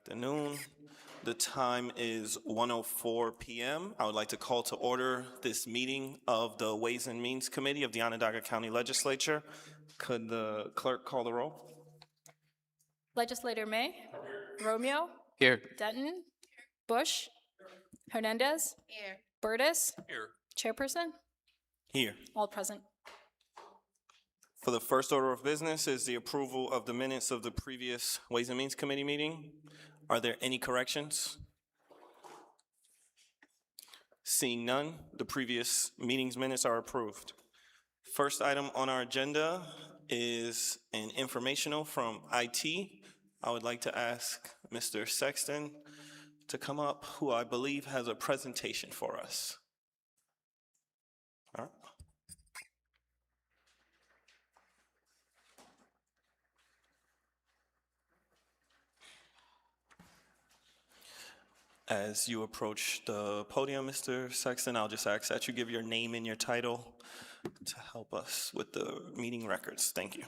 Afternoon. The time is 1:04 p.m. I would like to call to order this meeting of the Ways and Means Committee of the Onondaga County Legislature. Could the clerk call the roll? Legislator May, Romeo, Here. Denton, Bush, Hernandez, Here. Burtis, Here. Chairperson, Here. all present. For the first order of business is the approval of the minutes of the previous Ways and Means Committee meeting. Are there any corrections? Seeing none, the previous meeting's minutes are approved. First item on our agenda is an informational from IT. I would like to ask Mr. Sexton to come up, who I believe has a presentation for us. All right. As you approach the podium, Mr. Sexton, I'll just ask that you give your name and your title to help us with the meeting records. Thank you.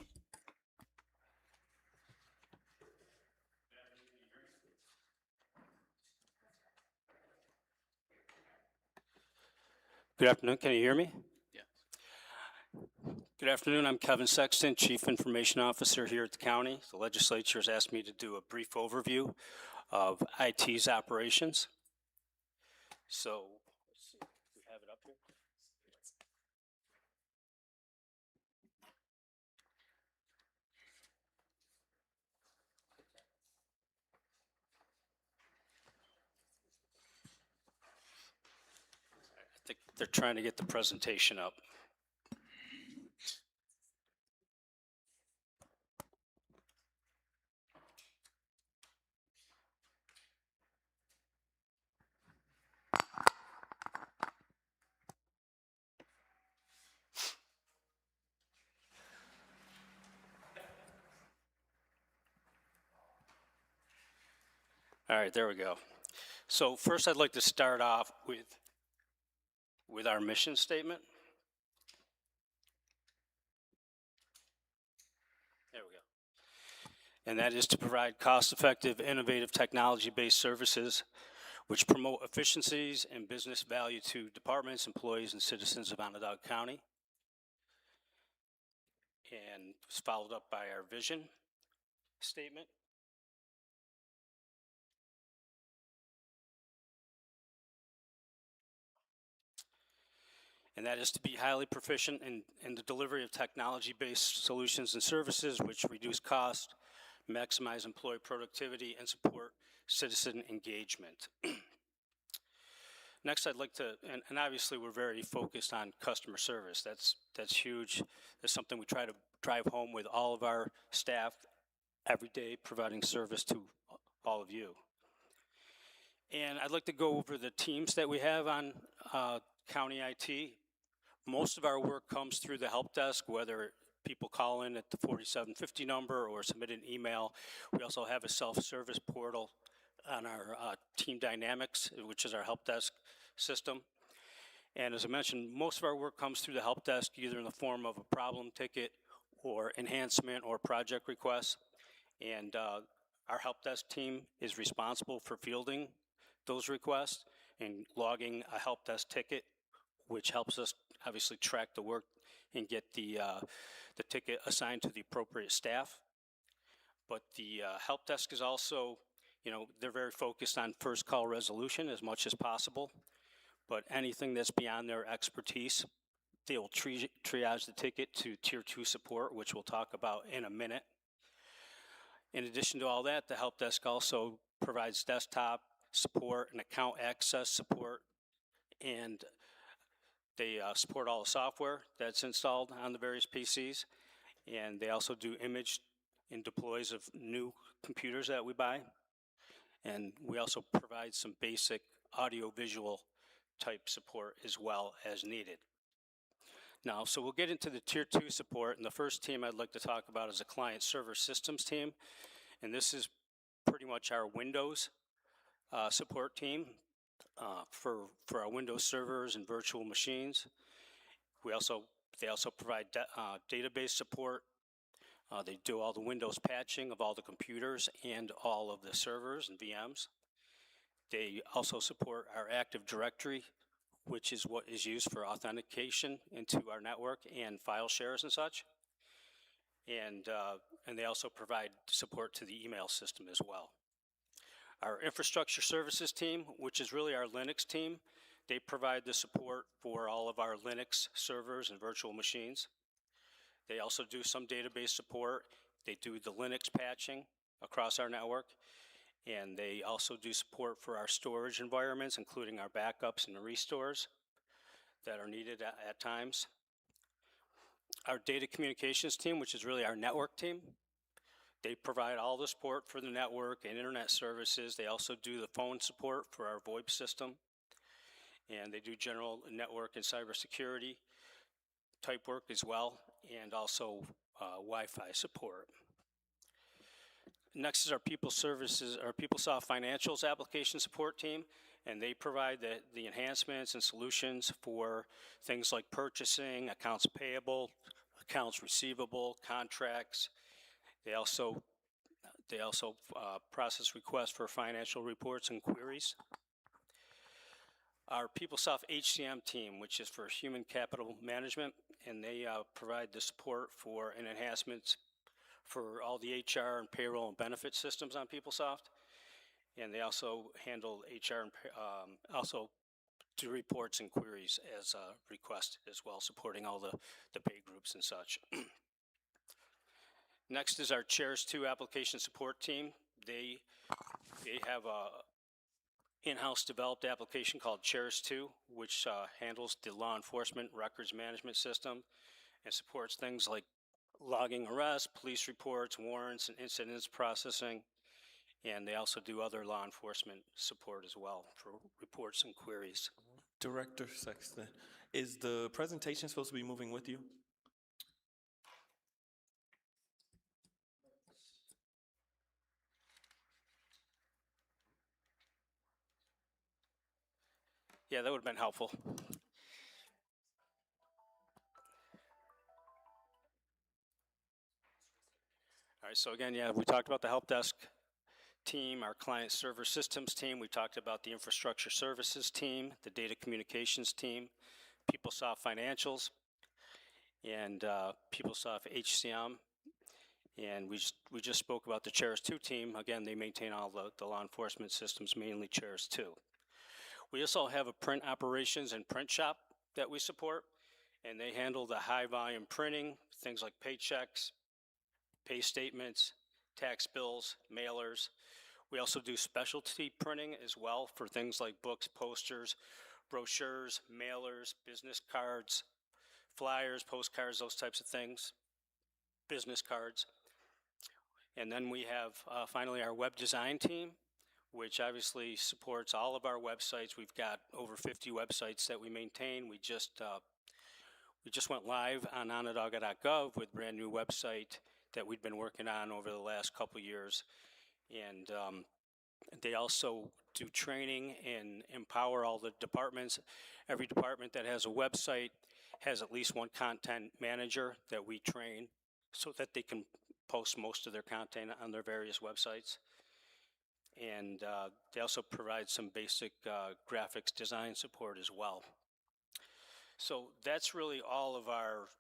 Good afternoon. Can you hear me? Yeah. Good afternoon. I'm Kevin Sexton, Chief Information Officer here at the county. The legislature has asked me to do a brief overview of IT's operations. So, let's see, we have it up here. I think they're trying to get the presentation up. All right, there we go. So first I'd like to start off with our mission statement. There we go. And that is to provide cost-effective, innovative, technology-based services which promote efficiencies and business value to departments, employees, and citizens of Onondaga County. And it's followed up by our vision statement. And that is to be highly proficient in the delivery of technology-based solutions and services which reduce cost, maximize employee productivity, and support citizen engagement. Next, I'd like to, and obviously we're very focused on customer service. That's huge. That's something we try to drive home with all of our staff every day, providing service to all of you. And I'd like to go over the teams that we have on county IT. Most of our work comes through the help desk, whether people call in at the 4750 number or submit an email. We also have a self-service portal on our Team Dynamics, which is our help desk system. And as I mentioned, most of our work comes through the help desk, either in the form of a problem ticket or enhancement or project requests. And our help desk team is responsible for fielding those requests and logging a help desk ticket, which helps us obviously track the work and get the ticket assigned to the appropriate staff. But the help desk is also, they're very focused on first call resolution as much as possible. But anything that's beyond their expertise, they will triage the ticket to Tier 2 support, which we'll talk about in a minute. In addition to all that, the help desk also provides desktop support and account access support, and they support all the software that's installed on the various PCs, and they also do image and deploys of new computers that we buy. And we also provide some basic audio-visual type support as well as needed. Now, so we'll get into the Tier 2 support, and the first team I'd like to talk about is a client server systems team, and this is pretty much our Windows support team. For our Windows servers and virtual machines. They also provide database support, They do all the Windows patching of all the computers and all of the servers and VMs. They also support our Active Directory, which is what is used for authentication into our network and file shares and such. And they also provide support to the email system as well. Our infrastructure services team, which is really our Linux team, they provide the support for all of our Linux servers and virtual machines. They also do some database support. They do the Linux patching across our network. And they also do support for our storage environments, including our backups and the restores that are needed at times. Our data communications team, which is really our network team, they provide all the support for the network and internet services. They also do the phone support for our VoIP system. And they do general network and cybersecurity type work as well, and also Wi-Fi support. Next is our People Services, our PeopleSoft Financials application support team, and they provide the enhancements and solutions for things like purchasing, accounts payable, accounts receivable, contracts. They also process requests for financial reports and queries. Our PeopleSoft HCM team, which is for human capital management, and they provide the support for and enhancements for all the HR and payroll and benefit systems on PeopleSoft. And they also handle HR and also do reports and queries as requested as well, supporting all the pay groups and such. Next is our Chairs 2 application support team. They have a in-house developed application called Chairs 2, which handles the law enforcement records management system and supports things like logging arrests, police reports, warrants, and incidents processing. And they also do other law enforcement support as well for reports and queries. Director Sexton, is the presentation supposed to be moving with you? Yeah, that would have been helpful. All right, so again, yeah, we talked about the help desk team, our client server systems team. We talked about the infrastructure services team, the data communications team, PeopleSoft Financials, and PeopleSoft HCM. And we just spoke about the Chairs 2 team. Again, they maintain all the law enforcement systems, mainly Chairs 2. We also have a print operations and print shop that we support, and they handle the high volume printing, things like paychecks, pay statements, tax bills, mailers. We also do specialty printing as well for things like books, posters, brochures, mailers, business cards, flyers, postcards, those types of things, business cards. And then we have finally our web design team, which obviously supports all of our websites. We've got over 50 websites that we maintain. We just went live on Onondaga.gov with a brand new website that we've been working on over the last couple years. And they also do training and empower all the departments. Every department that has a website has at least one content manager that we train so that they can post most of their content on their various websites. And they also provide some basic graphics design support as well. So that's really all of our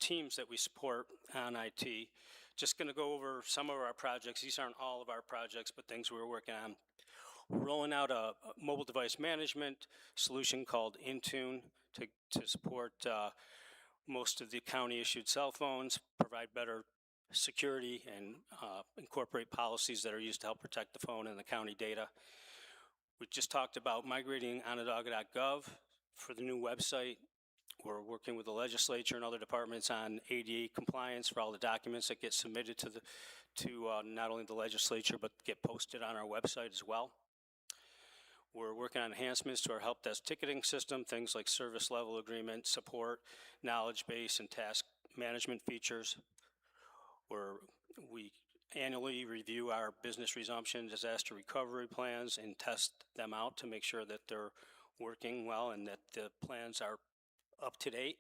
teams that we support on IT. Just going to go over some of our projects. These aren't all of our projects, but things we're working on. We're rolling out a mobile device management solution called Intune to support most of the county-issued cell phones, provide better security, and incorporate policies that are used to help protect the phone and the county data. We just talked about migrating Onondaga.gov for the new website. We're working with the legislature and other departments on ADA compliance for all the documents that get submitted to not only the legislature but get posted on our website as well. We're working on enhancements to our help desk ticketing system, things like service level agreement, support, knowledge base, and task management features. We annually review our business resumption, disaster recovery plans, and test them out to make sure that they're working well and that the plans are up to date.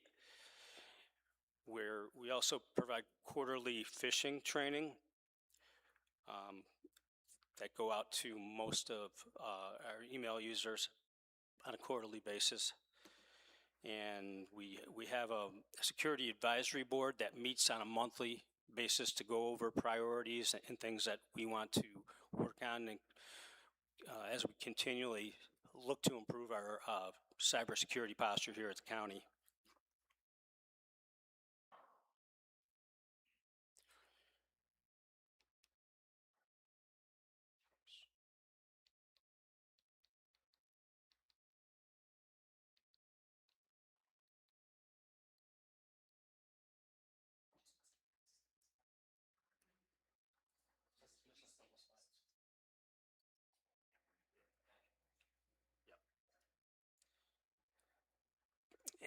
where we also provide quarterly fishing training that go out to most of our email users on a quarterly basis. And we have a security advisory board that meets on a monthly basis to go over priorities and things that we want to work on, and as we continually look to improve our cybersecurity posture here at the county.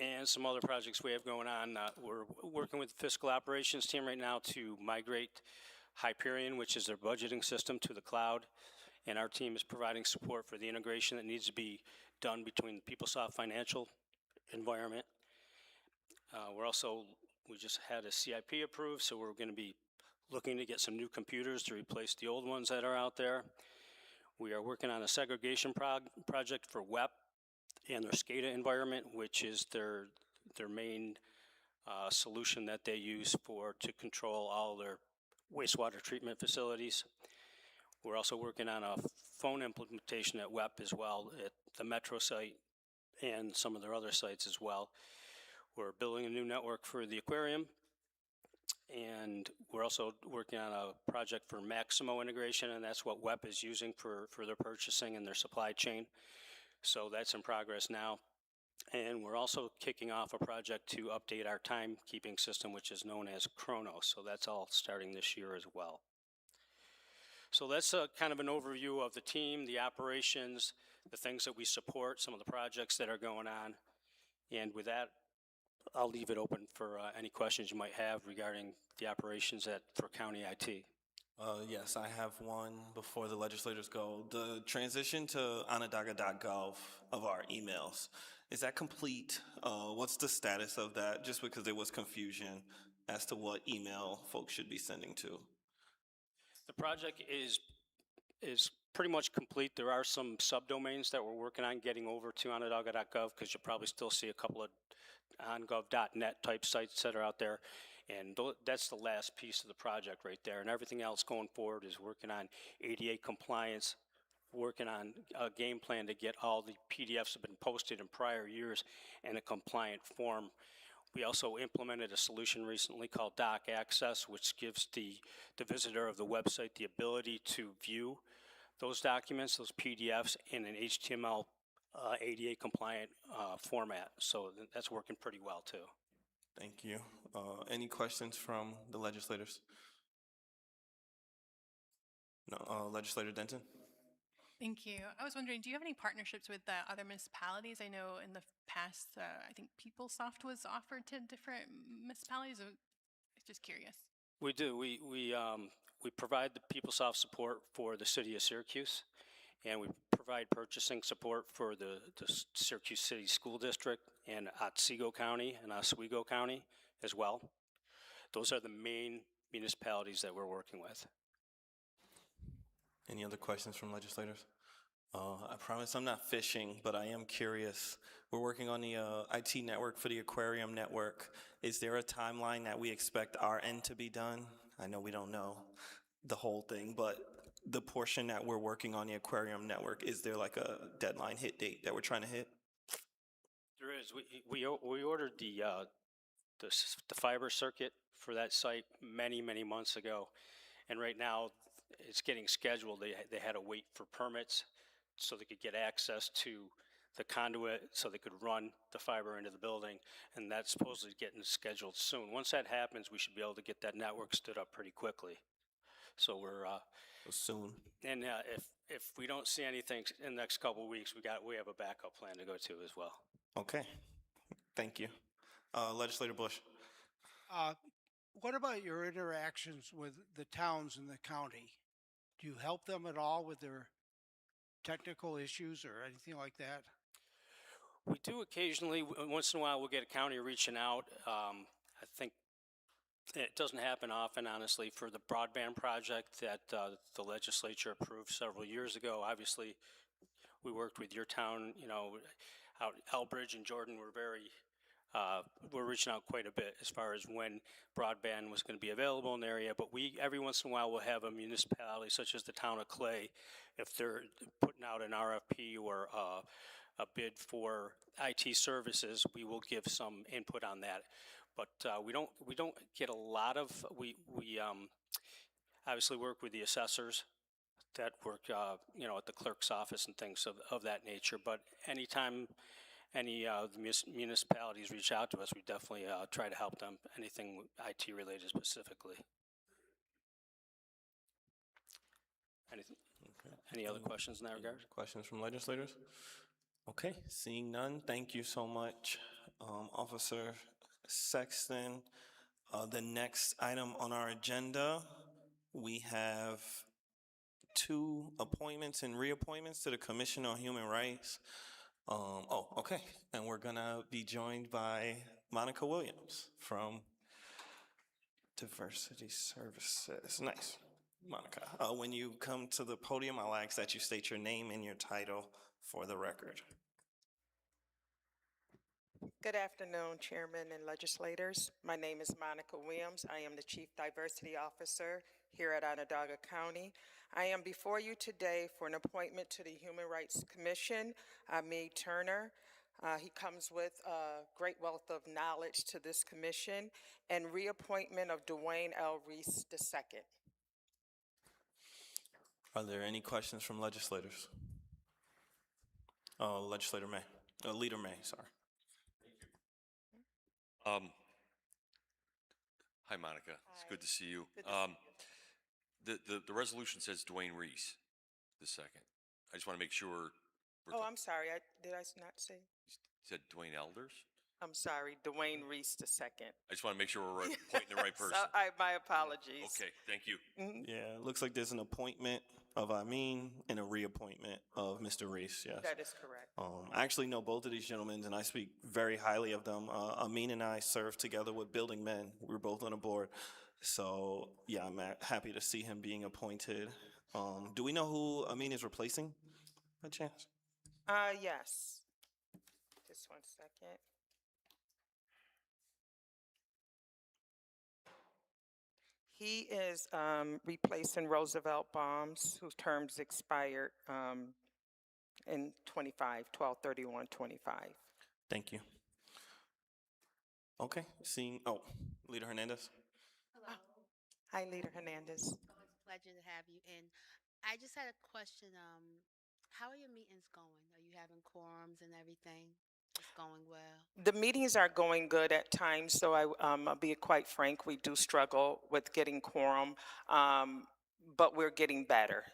And some other projects we have going on. We're working with the fiscal operations team right now to migrate Hyperion, which is their budgeting system, to the cloud. And our team is providing support for the integration that needs to be done between the PeopleSoft financial environment. We just had a CIP approved, so we're going to be looking to get some new computers to replace the old ones that are out there. We are working on a segregation project for WEP and their SCADA environment, which is their main solution that they use to control all their wastewater treatment facilities. We're also working on a phone implementation at WEP as well, at the Metro site and some of their other sites as well. We're building a new network for the aquarium, and we're also working on a project for Maximo integration, and that's what WEP is using for their purchasing and their supply chain. So that's in progress now. And we're also kicking off a project to update our timekeeping system, which is known as Chronos. So that's all starting this year as well. So that's kind of an overview of the team, the operations, the things that we support, some of the projects that are going on. And with that, I'll leave it open for any questions you might have regarding the operations for County IT. Yes, I have one before the legislators go. The transition to onondaga.gov of our emails, is that complete? What's the status of that? Just because there was confusion as to what email folks should be sending to. The project is pretty much complete. There are some subdomains that we're working on getting over to onondaga.gov, because you'll probably still see a couple of ongov.net type sites that are out there. And that's the last piece of the project right there. And everything else going forward is working on ADA compliance, working on a game plan to get all the PDFs that have been posted in prior years in a compliant form. We also implemented a solution recently called Doc Access, which gives the visitor of the website the ability to view those documents, those PDFs, in an HTML ADA compliant format. So that's working pretty well too. Thank you. Any questions from the legislators? No, Legislator Denton? Thank you. I was wondering, do you have any partnerships with other municipalities? I know in the past, I think PeopleSoft was offered to different municipalities. I'm just curious. We do. We provide the PeopleSoft support for the city of Syracuse, and we provide purchasing support for the Syracuse City School District and Otsego County and Oswego County as well. Those are the main municipalities that we're working with. Any other questions from legislators? I promise I'm not fishing, but I am curious. We're working on the IT network for the aquarium network. Is there a timeline that we expect our end to be done? I know we don't know the whole thing, but the portion that we're working on the aquarium network, is there like a deadline hit date that we're trying to hit? There is. We ordered the fiber circuit for that site many months ago, and right now it's getting scheduled. They had to wait for permits so they could get access to the conduit so they could run the fiber into the building, and that's supposedly getting scheduled soon. Once that happens, we should be able to get that network stood up pretty quickly. So we're soon. And if we don't see anything in the next couple of weeks, we have a backup plan to go to as well. Okay, thank you. Legislator Bush. What about your interactions with the towns in the county? Do you help them at all with their technical issues or anything like that? We do occasionally. Once in a while, we'll get a county reaching out. I think It doesn't happen often, honestly, for the broadband project that the legislature approved several years ago. Obviously, we worked with your town, you know, out Elbridge and Jordan were reaching out quite a bit as far as when broadband was going to be available in the area. But we, every once in a while, will have a municipality such as the town of Clay, if they're putting out an RFP or a bid for IT services, we will give some input on that. But we don't get a lot of, we obviously work with the assessors that work, you know, at the clerk's office and things of that nature. But anytime any municipalities reach out to us, we definitely try to help them, anything IT related specifically. Anything, any other questions in that regard? Questions from legislators? Okay, seeing none, thank you so much, Officer Sexton. The next item on our agenda, we have 2 appointments and reappointments to the Commission on Human Rights. Okay, and we're gonna be joined by Monica Williams from Diversity Services. Nice, Monica. When you come to the podium, I'll ask that you state your name and your title for the record. Good afternoon, Chairman and legislators. My name is Monica Williams. I am the Chief Diversity Officer here at Onondaga County. I am before you today for an appointment to the Human Rights Commission. Mead Turner. He comes with a great wealth of knowledge to this commission, and reappointment of Dwayne L. Reese II. Are there any questions from legislators? Legislator May, Leader May, sorry. Hi, Monica. It's Hi. good to see you. Good to see The resolution says Dwayne Reese II. I just want to make sure. Oh, I'm sorry. Did I not say? Said Dwayne Elders? I'm sorry, Dwayne Reese II. I just want to make sure we're pointing the right person. My apologies. Okay, thank you. Yeah, it looks like there's an appointment of Amin and a reappointment of Mr. Reese, yes. That is correct. I actually know both of these gentlemen, and I speak very highly of them. Amin and I served together with Building Men. We were both on a board. So, yeah, I'm happy to see him being appointed. Do we know who Amin is replacing, by chance? Yes. Just 1 second. He is replacing Roosevelt Bombs, whose terms expired in 12/31/25. Thank you. Okay, Leader Hernandez. Hello. Hi, Leader Hernandez. Always a pleasure to have you. And I just had a question. How are your meetings going? Are you having quorums and everything? It's going well. The meetings are going good at times, so I'll be quite frank, we do struggle with getting quorum, but we're getting better.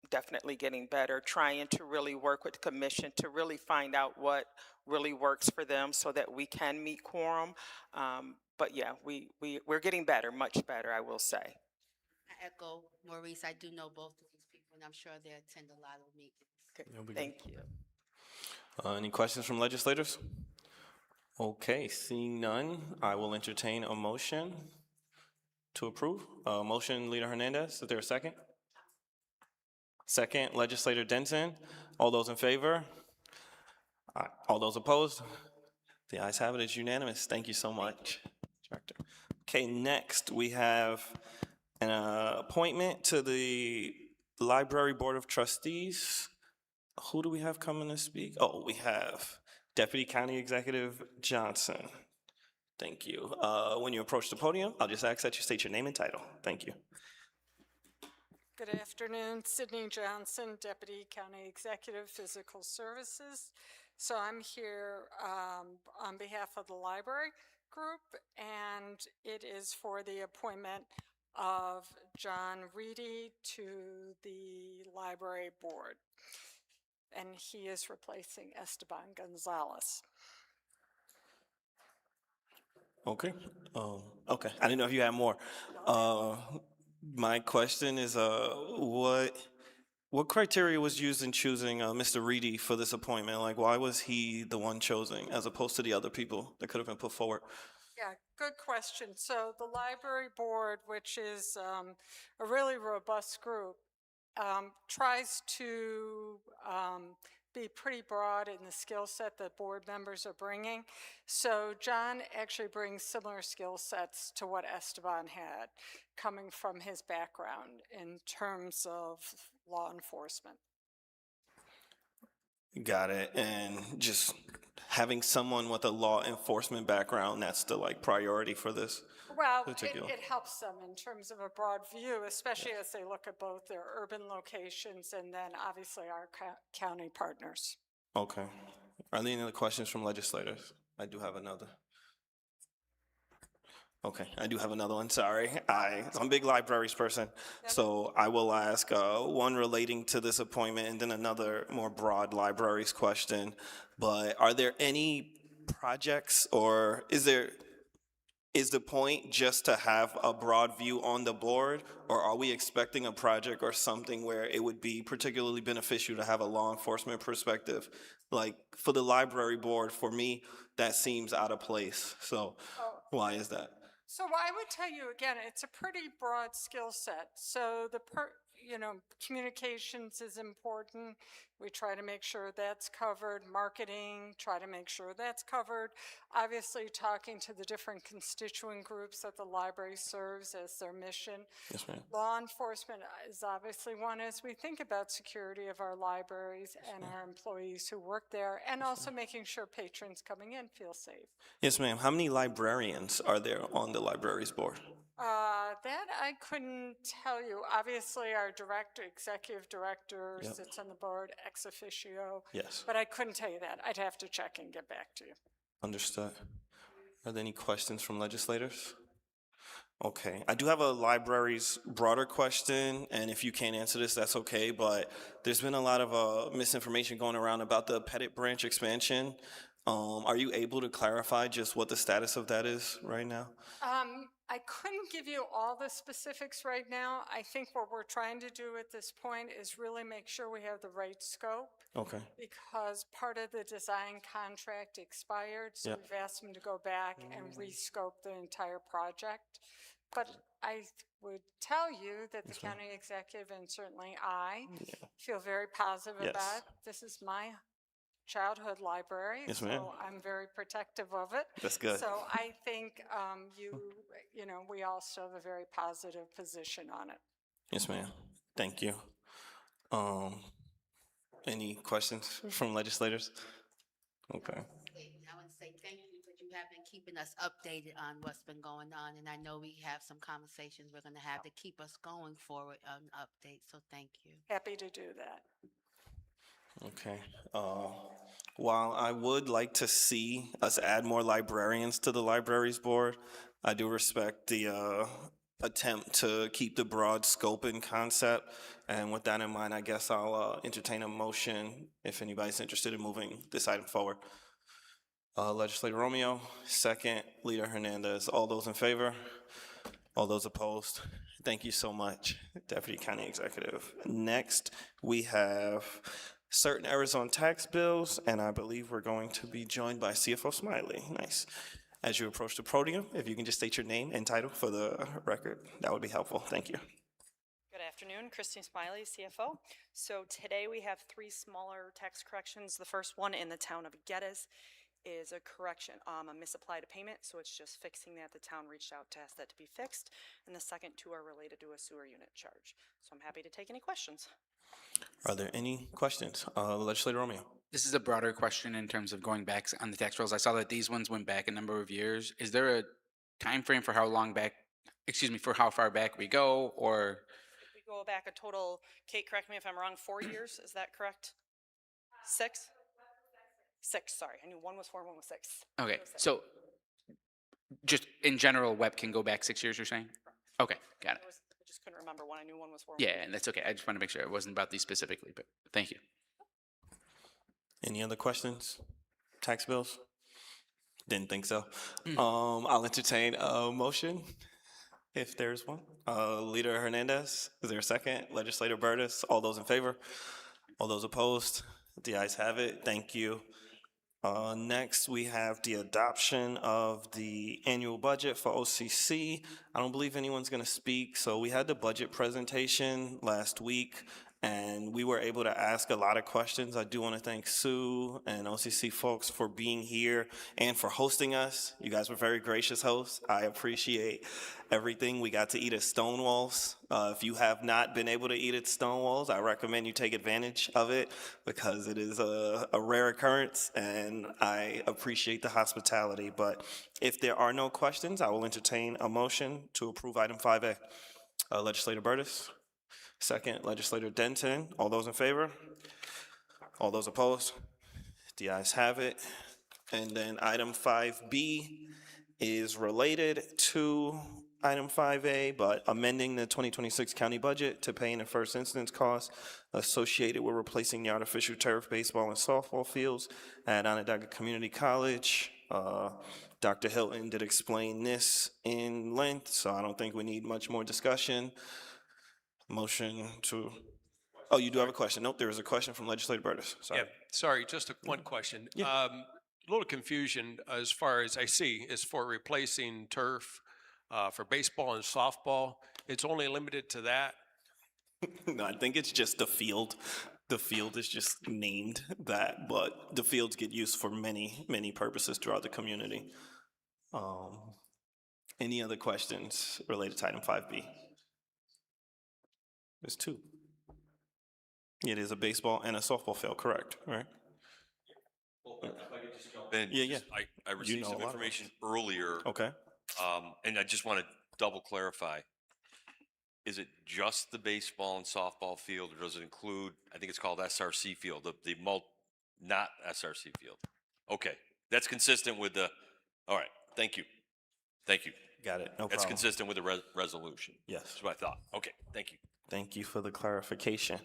Definitely getting better, trying to really work with the commission to really find out what really works for them so that we can meet quorum. But yeah, we're getting better, much better, I will say. I echo Maurice. I do know both of these people, and I'm sure they attend a lot of meetings. Okay, You'll be thank you. Any questions from legislators? Okay, seeing none, I will entertain a motion to approve. Motion, Leader Hernandez, is there a second? Second, Legislator Denton. All those in favor? Aye. All those opposed? The ayes have it, it's unanimous. Thank you so much, Director. Okay, next we have an appointment to the Library Board of Trustees. Who do we have coming to speak? Oh, we have Deputy County Executive Johnson. Thank you. When you approach the podium, I'll just ask that you state your name and title. Thank you. Good afternoon, Sydney Johnson, Deputy County Executive, Physical Services. So I'm here on behalf of the library group, and it is for the appointment of John Reedy to the library board. And he is replacing Esteban Gonzalez. Okay. Okay. I didn't know if you had more. My question is, what criteria was used in choosing Mr. Reedy for this appointment? Like, why was he the one chosen as opposed to the other people that could have been put forward? Yeah, good question. So the library board, which is a really robust group, tries to be pretty broad in the skill set that board members are bringing. So John actually brings similar skill sets to what Esteban had, coming from his background in terms of law enforcement. Got it. And just having someone with a law enforcement background, that's the like priority for this. Well, Particular. it helps them in terms of a broad view, especially as they look at both their urban locations and then obviously our county partners. Okay. Are there any other questions from legislators? I do have another. Okay, I do have another one, sorry. I'm a big libraries person, so I will ask one relating to this appointment and then another more broad libraries question. But are there any projects, or is the point just to have a broad view on the board, or are we expecting a project or something where it would be particularly beneficial to have a law enforcement perspective? Like for the library board, for me, that seems out of place. So why is that? So I would tell you again, it's a pretty broad skill set. So communications is important. We try to make sure that's covered. Marketing, try to make sure that's covered. Obviously, talking to the different constituent groups that the library serves as their mission. Yes, ma'am. Law enforcement is obviously one as we think about security of our libraries and our employees who work there, and also making sure patrons coming in feel safe. Yes, ma'am. How many librarians are there on the libraries board? That I couldn't tell you. Obviously, our executive director sits on the board ex officio. Yes. But I couldn't tell you that. I'd have to check and get back to you. Understood. Are there any questions from legislators? Okay, I do have a libraries broader question, and if you can't answer this, that's okay, but there's been a lot of misinformation going around about the Pettit branch expansion. Are you able to clarify just what the status of that is right now? I couldn't give you all the specifics right now. I think what we're trying to do at this point is really make sure we have the right scope. Okay. Because part of the design contract expired, so we've asked them to go back and rescope the entire project. But I would tell you that the county executive and certainly I feel very positive about. This is my childhood library, Yes, so ma'am. I'm very protective of it. That's good. So I think we also have a very positive position on it. Yes, ma'am. Thank you. Any questions from legislators? Okay. I want to say thank you because you have been keeping us updated on what's been going on, and I know we have some conversations we're going to have to keep us going forward on updates, so thank you. Happy to do that. Okay. While I would like to see us add more librarians to the libraries board, I do respect the attempt to keep the broad scope and concept. And with that in mind, I guess I'll entertain a motion if anybody's interested in moving this item forward. Legislator Romeo, second. Leader Hernandez. All those in favor? All those opposed? Thank you so much, Deputy County Executive. Next, we have certain errors on tax bills, and I believe we're going to be joined by CFO Smiley. Nice. As you approach the podium, if you can just state your name and title for the record, that would be helpful. Thank you. Good afternoon, Christine Smiley, CFO. So today we have 3 smaller tax corrections. The first one in the town of Geddes is a correction, a misapplied payment, so it's just fixing that. The town reached out to ask that to be fixed. And the second 2 are related to a sewer unit charge. So I'm happy to take any questions. Are there any questions? Legislator Romeo. This is a broader question in terms of going back on the tax rolls. I saw that these ones went back a number of years. Is there a time frame for how far back we go, or? We go back a total, Kate, correct me if I'm wrong, 4 years, is that correct? 6? 6, sorry. I knew 1 was 4, 1 was 6. Okay, so just in general, WEP can go back 6 years, you're saying? Okay, got it. I just couldn't remember one. I knew 1 was 4. Yeah, and that's okay. I just want to make sure it wasn't about these specifically, but thank you. Any other questions? Tax bills? Didn't think so. I'll entertain a motion if there's one. Leader Hernandez, is there a second? Legislator Burtis, all those in favor? All those opposed? The ayes have it. Thank you. Next, we have the adoption of the annual budget for OCC. I don't believe anyone's going to speak, so we had the budget presentation last week, and we were able to ask a lot of questions. I do want to thank Sue and OCC folks for being here and for hosting us. You guys were very gracious hosts. I appreciate everything. We got to eat at Stonewall's. If you have not been able to eat at Stonewall's, I recommend you take advantage of it because it is a rare occurrence, and I appreciate the hospitality. But if there are no questions, I will entertain a motion to approve item 5A. Legislator Burtis, second. Legislator Denton. All those in favor? All those opposed? The ayes have it. And then item 5B is related to item 5A, but amending the 2026 county budget to pay in the first instance costs associated with replacing the artificial turf baseball and softball fields at Onondaga Community College. Dr. Hilton did explain this in length, so I don't think we need much more discussion. Motion to, oh, you do have a question? Nope, there is a question from Legislator Burtis. Sorry. Yeah, sorry, just one question. A little confusion as far as I see is for replacing turf for baseball and softball. It's only limited to that. No, I think it's just the field. The field is just named that, but the fields get used for many, many purposes throughout the community. Any other questions related to item 5B? There's two. It is a baseball and a softball field, correct, right? Ben, Yeah. I received some information earlier. Okay. And I just want to double clarify. Is it just the baseball and softball field, or does it include, I think it's called SRC field, not SRC field? Okay, that's consistent with the, all right, thank you. Thank you. Got it, no problem. That's consistent with the resolution. Yes. That's what I thought. Okay, thank you. Thank you for the clarification.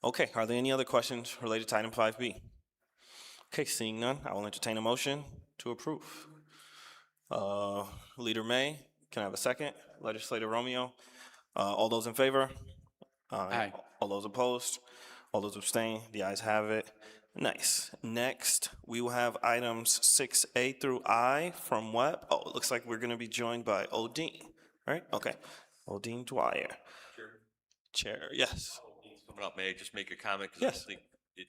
Okay, are there any other questions related to item 5B? Okay, seeing none, I will entertain a motion to approve. Leader May, can I have a second? Legislator Romeo, all those in favor? Aye. All those opposed? All those abstain? The ayes have it. Nice. Next, we will have items 6A through I from Webb. Oh, it looks like we're gonna be joined by Odine, right? Okay, Odine Dwyer. Chair, yes. Coming up, may I just make a comment? 'Cause Yes. I don't think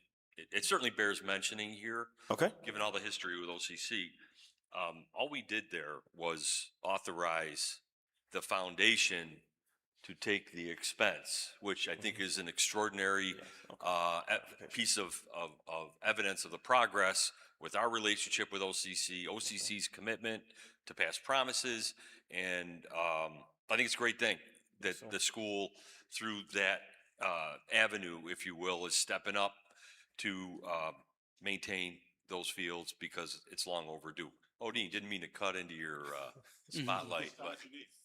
it certainly bears mentioning here. Okay. Given all the history with OCC, all we did there was authorize the foundation to take the expense, which I think is an extraordinary piece of evidence of the progress with our relationship with OCC, OCC's commitment to past promises, and I think it's a great thing that the school, through that avenue, if you will, is stepping up to maintain those fields because it's long overdue. Odine, didn't mean to cut into your spotlight, but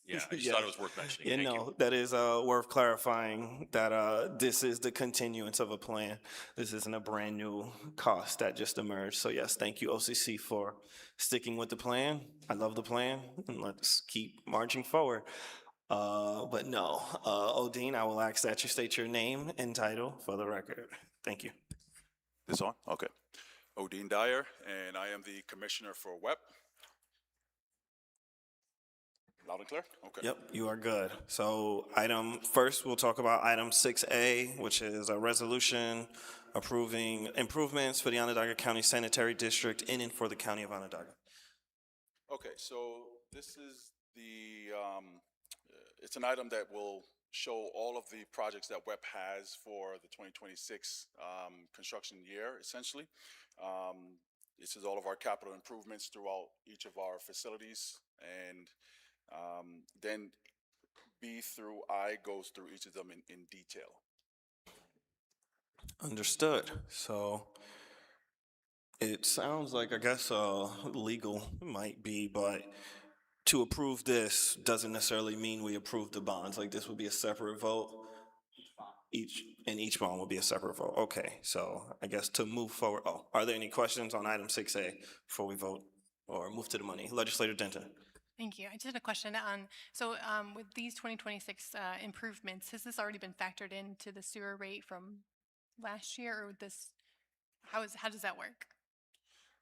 yeah, I just thought it was worth mentioning. Yeah, Thank no, you. that is worth clarifying that this is the continuance of a plan. This isn't a brand new cost that just emerged. So yes, thank you OCC for sticking with the plan. I love the plan, and let's keep marching forward. But no, Odine, I will ask that you state your name and title for the record. Thank you. This on? Okay. Odine Dyer, and I am the commissioner for WEP. Loud and clear? Okay. Yep, you are good. So first, we'll talk about item 6A, which is a resolution approving improvements for the Onondaga County Sanitary District in and for the County of Onondaga. Okay, so this is it's an item that will show all of the projects that WEP has for the 2026 construction year, essentially. This is all of our capital improvements throughout each of our facilities, and then B through I goes through each of them in detail. Understood. So it sounds like, I guess, legal might be, but to approve this doesn't necessarily mean we approve the bonds. Like, this would be a separate vote. Each bond will be a separate vote. Okay, so I guess to move forward, are there any questions on item 6A before we vote or move to the money? Legislator Denton. Thank you. I just had a question on, with these 2026 improvements, has this already been factored into the sewer rate from last year, or would this, how does that work?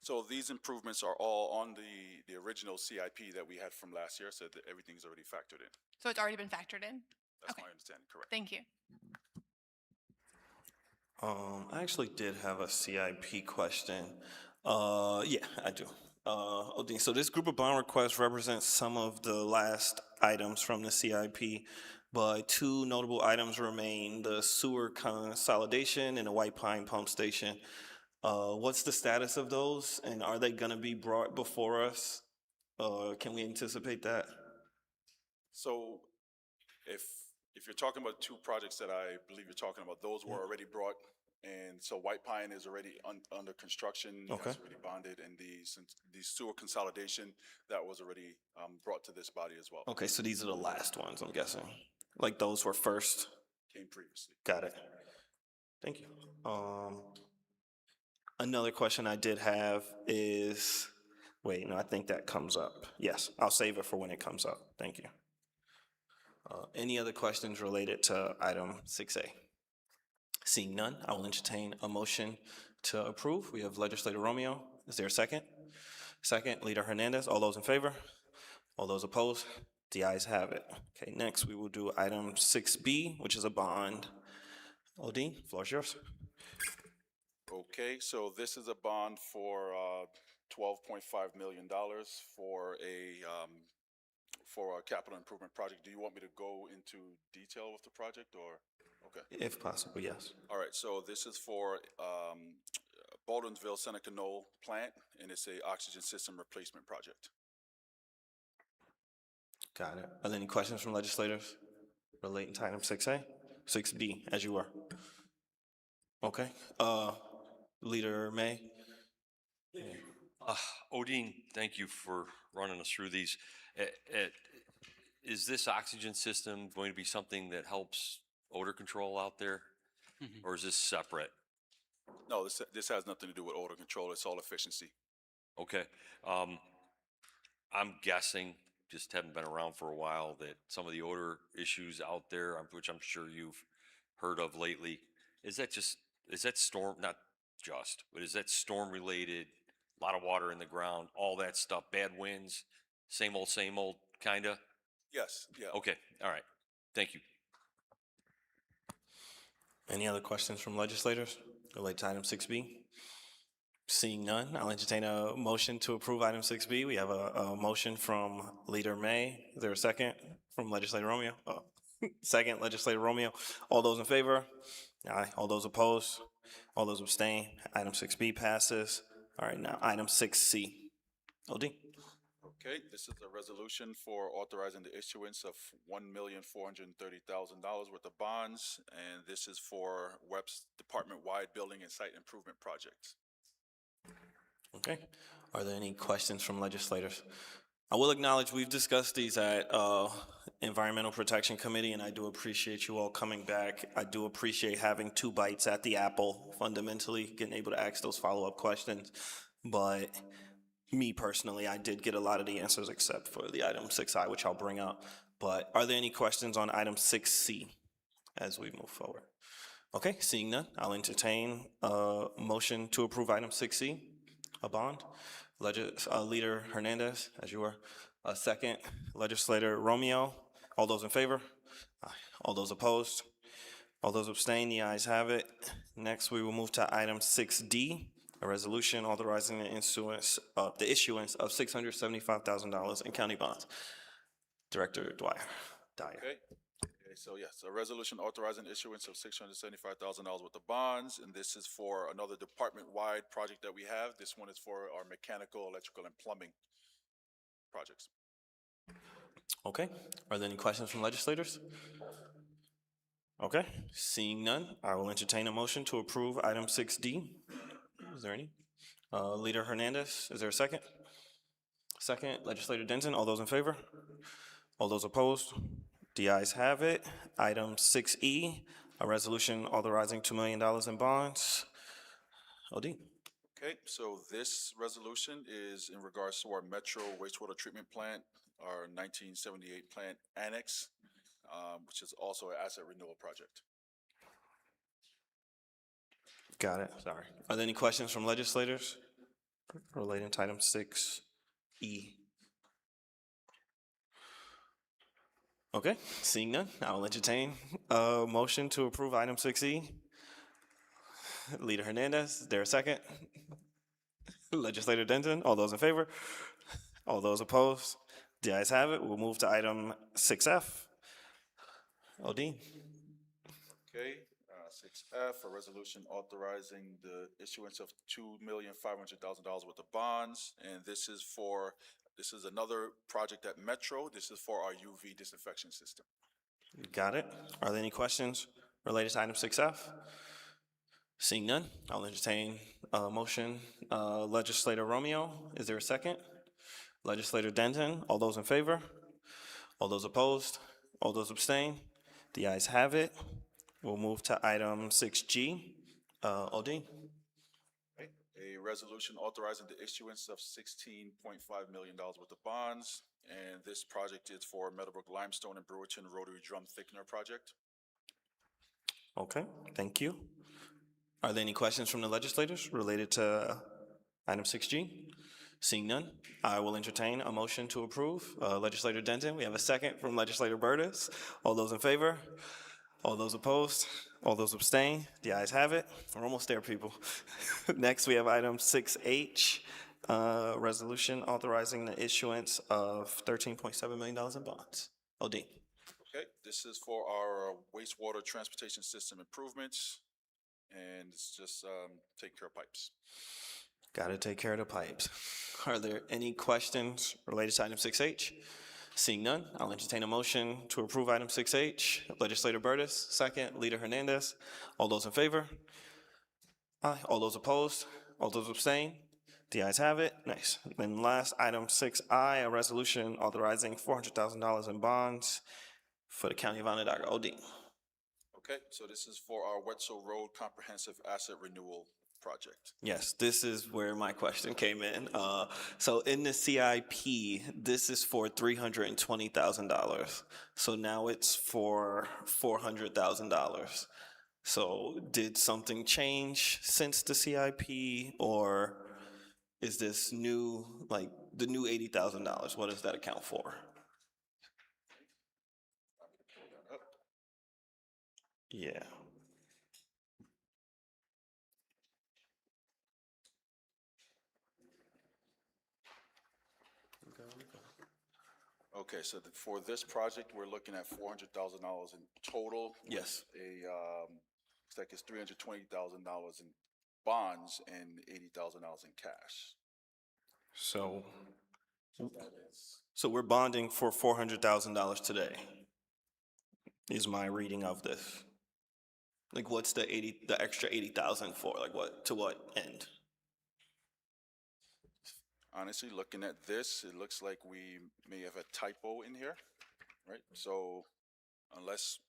So these improvements are all on the original CIP that we had from last year, so that everything's already factored in. So it's already been factored in? That's Okay. my understanding, correct? Thank you. I actually did have a CIP question. Yeah, I do. Odin, so this group of bond requests represents some of the last items from the CIP, but two notable items remain: the sewer consolidation and the White Pine Pump Station. What's the status of those, and are they gonna be brought before us? Can we anticipate that? So if you're talking about two projects that I believe you're talking about, those were already brought. And so White Pine is already under construction. Okay. That's already bonded, and the sewer consolidation, that was already brought to this body as well. Okay, so these are the last ones, I'm guessing. Like those were first? Came previously. Got it. Thank you. Another question I did have is, wait, no, I think that comes up. Yes, I'll save it for when it comes up. Thank you. Any other questions related to item 6A? Seeing none, I will entertain a motion to approve. We have Legislator Romeo. Is there a second? Second, Leader Hernandez. All those in favor? All those opposed? The ayes have it. Okay, next we will do item 6B, which is a bond. Odin, floor is yours. Okay, so this is a bond for $12.5 million for a capital improvement project. Do you want me to go into detail with the project, or? Okay. If possible, yes. All right, so this is for Baldwinsville Seneca Knoll plant, and it's a oxygen system replacement project. Got it. Are there any questions from legislators relating to item 6A? 6B, as you were. Okay, Leader May? Odin, thank you for running us through these. Is this oxygen system going to be something that helps odor control out there? Or is this separate? No, this has nothing to do with odor control. It's all efficiency. Okay. I'm guessing, just haven't been around for a while, that some of the odor issues out there, which I'm sure you've heard of lately, is that storm, not just, but is that storm related, a lot of water in the ground, all that stuff, bad winds, same old, kinda? Yes, yeah. Okay, all right. Thank you. Any other questions from legislators related to item 6B? Seeing none, I'll entertain a motion to approve item 6B. We have a motion from Leader May. Is there a second from Legislator Romeo? Second, Legislator Romeo. All those in favor? Aye. All those opposed? All those abstain? Item 6B passes. All right, now item 6C. OD. Okay, this is a resolution for authorizing the issuance of $1,430,000 worth of bonds, and this is for WEP's department-wide building and site improvement projects. Okay. Are there any questions from legislators? I will acknowledge we've discussed these at Environmental Protection Committee, and I do appreciate you all coming back. I do appreciate having two bites at the apple, fundamentally, getting able to ask those follow-up questions. But me personally, I did get a lot of the answers except for the item 6I, which I'll bring up. But are there any questions on item 6C as we move forward? Okay, seeing none, I'll entertain a motion to approve item 6C, a bond. Leader Hernandez, as you were. Second, Legislator Romeo. All those in favor? Aye. All those opposed? All those abstain? The ayes have it. Next, we will move to item 6D, a resolution authorizing the issuance of $675,000 in county bonds. Director Dyer. Okay. So yes, a resolution authorizing issuance of $675,000 worth of bonds, and this is for another department-wide project that we have. This one is for our mechanical, electrical, and plumbing projects. Okay. Are there any questions from legislators? Okay. Seeing none, I will entertain a motion to approve item 6D. Is there any? Leader Hernandez, is there a second? Second, Legislator Denton. All those in favor? All those opposed? The ayes have it. Item 6E, a resolution authorizing $2 million in bonds. OD. Okay, so this resolution is in regards to our Metro wastewater treatment plant, our 1978 plant annex, which is also an asset renewal project. Got it. Sorry. Are there any questions from legislators relating to item 6E? Okay, seeing none, I'll entertain a motion to approve item 6E. Leader Hernandez, is there a second? Legislator Denton, all those in favor? All those opposed? The ayes have it. We'll move to item 6F. Odine. Okay, 6F, a resolution authorizing the issuance of $2,500,000 worth of bonds. And this is another project at Metro. This is for our UV disinfection system. Got it. Are there any questions related to item 6F? Seeing none, I'll entertain a motion. Legislator Romeo, is there a second? Legislator Denton, all those in favor? All those opposed? All those abstain? The ayes have it. We'll move to item 6G. Odine. A resolution authorizing the issuance of $16.5 million worth of bonds. And this project is for Meadowbrook Limestone and Brewerton Rotary Drum Thickener Project. Okay, thank you. Are there any questions from the legislators related to item 6G? Seeing none, I will entertain a motion to approve. Legislator Denton, we have a second from Legislator Burtis. All those in favor? All those opposed? All those abstain? The ayes have it. We're almost there, people. Next, we have item 6H, resolution authorizing the issuance of $13.7 million in bonds. Odine. Okay, this is for our wastewater transportation system improvements. And it's just take care of pipes. Got to take care of the pipes. Are there any questions related to item 6H? Seeing none, I'll entertain a motion to approve item 6H. Legislator Burtis, second. Leader Hernandez. All those in favor? Aye. All those opposed? All those abstain? The ayes have it. Nice. Then last, item 6I, a resolution authorizing $400,000 in bonds for the County of Onondaga. Odine. Okay, so this is for our Wetzel Road Comprehensive Asset Renewal Project. Yes, this is where my question came in. So in the CIP, this is for $320,000. So now it's for $400,000. So did something change since the CIP, or is this new, like the new $80,000? What does that account for? Yeah. Okay, so for this project, we're looking at $400,000 in total. Yes. Looks like it's $320,000 in bonds and $80,000 in cash. So we're bonding for $400,000 today, is my reading of this. Like, what's the extra 80,000 for? Like, to what end? Honestly, looking at this, it looks like we may have a typo in here, right? So unless,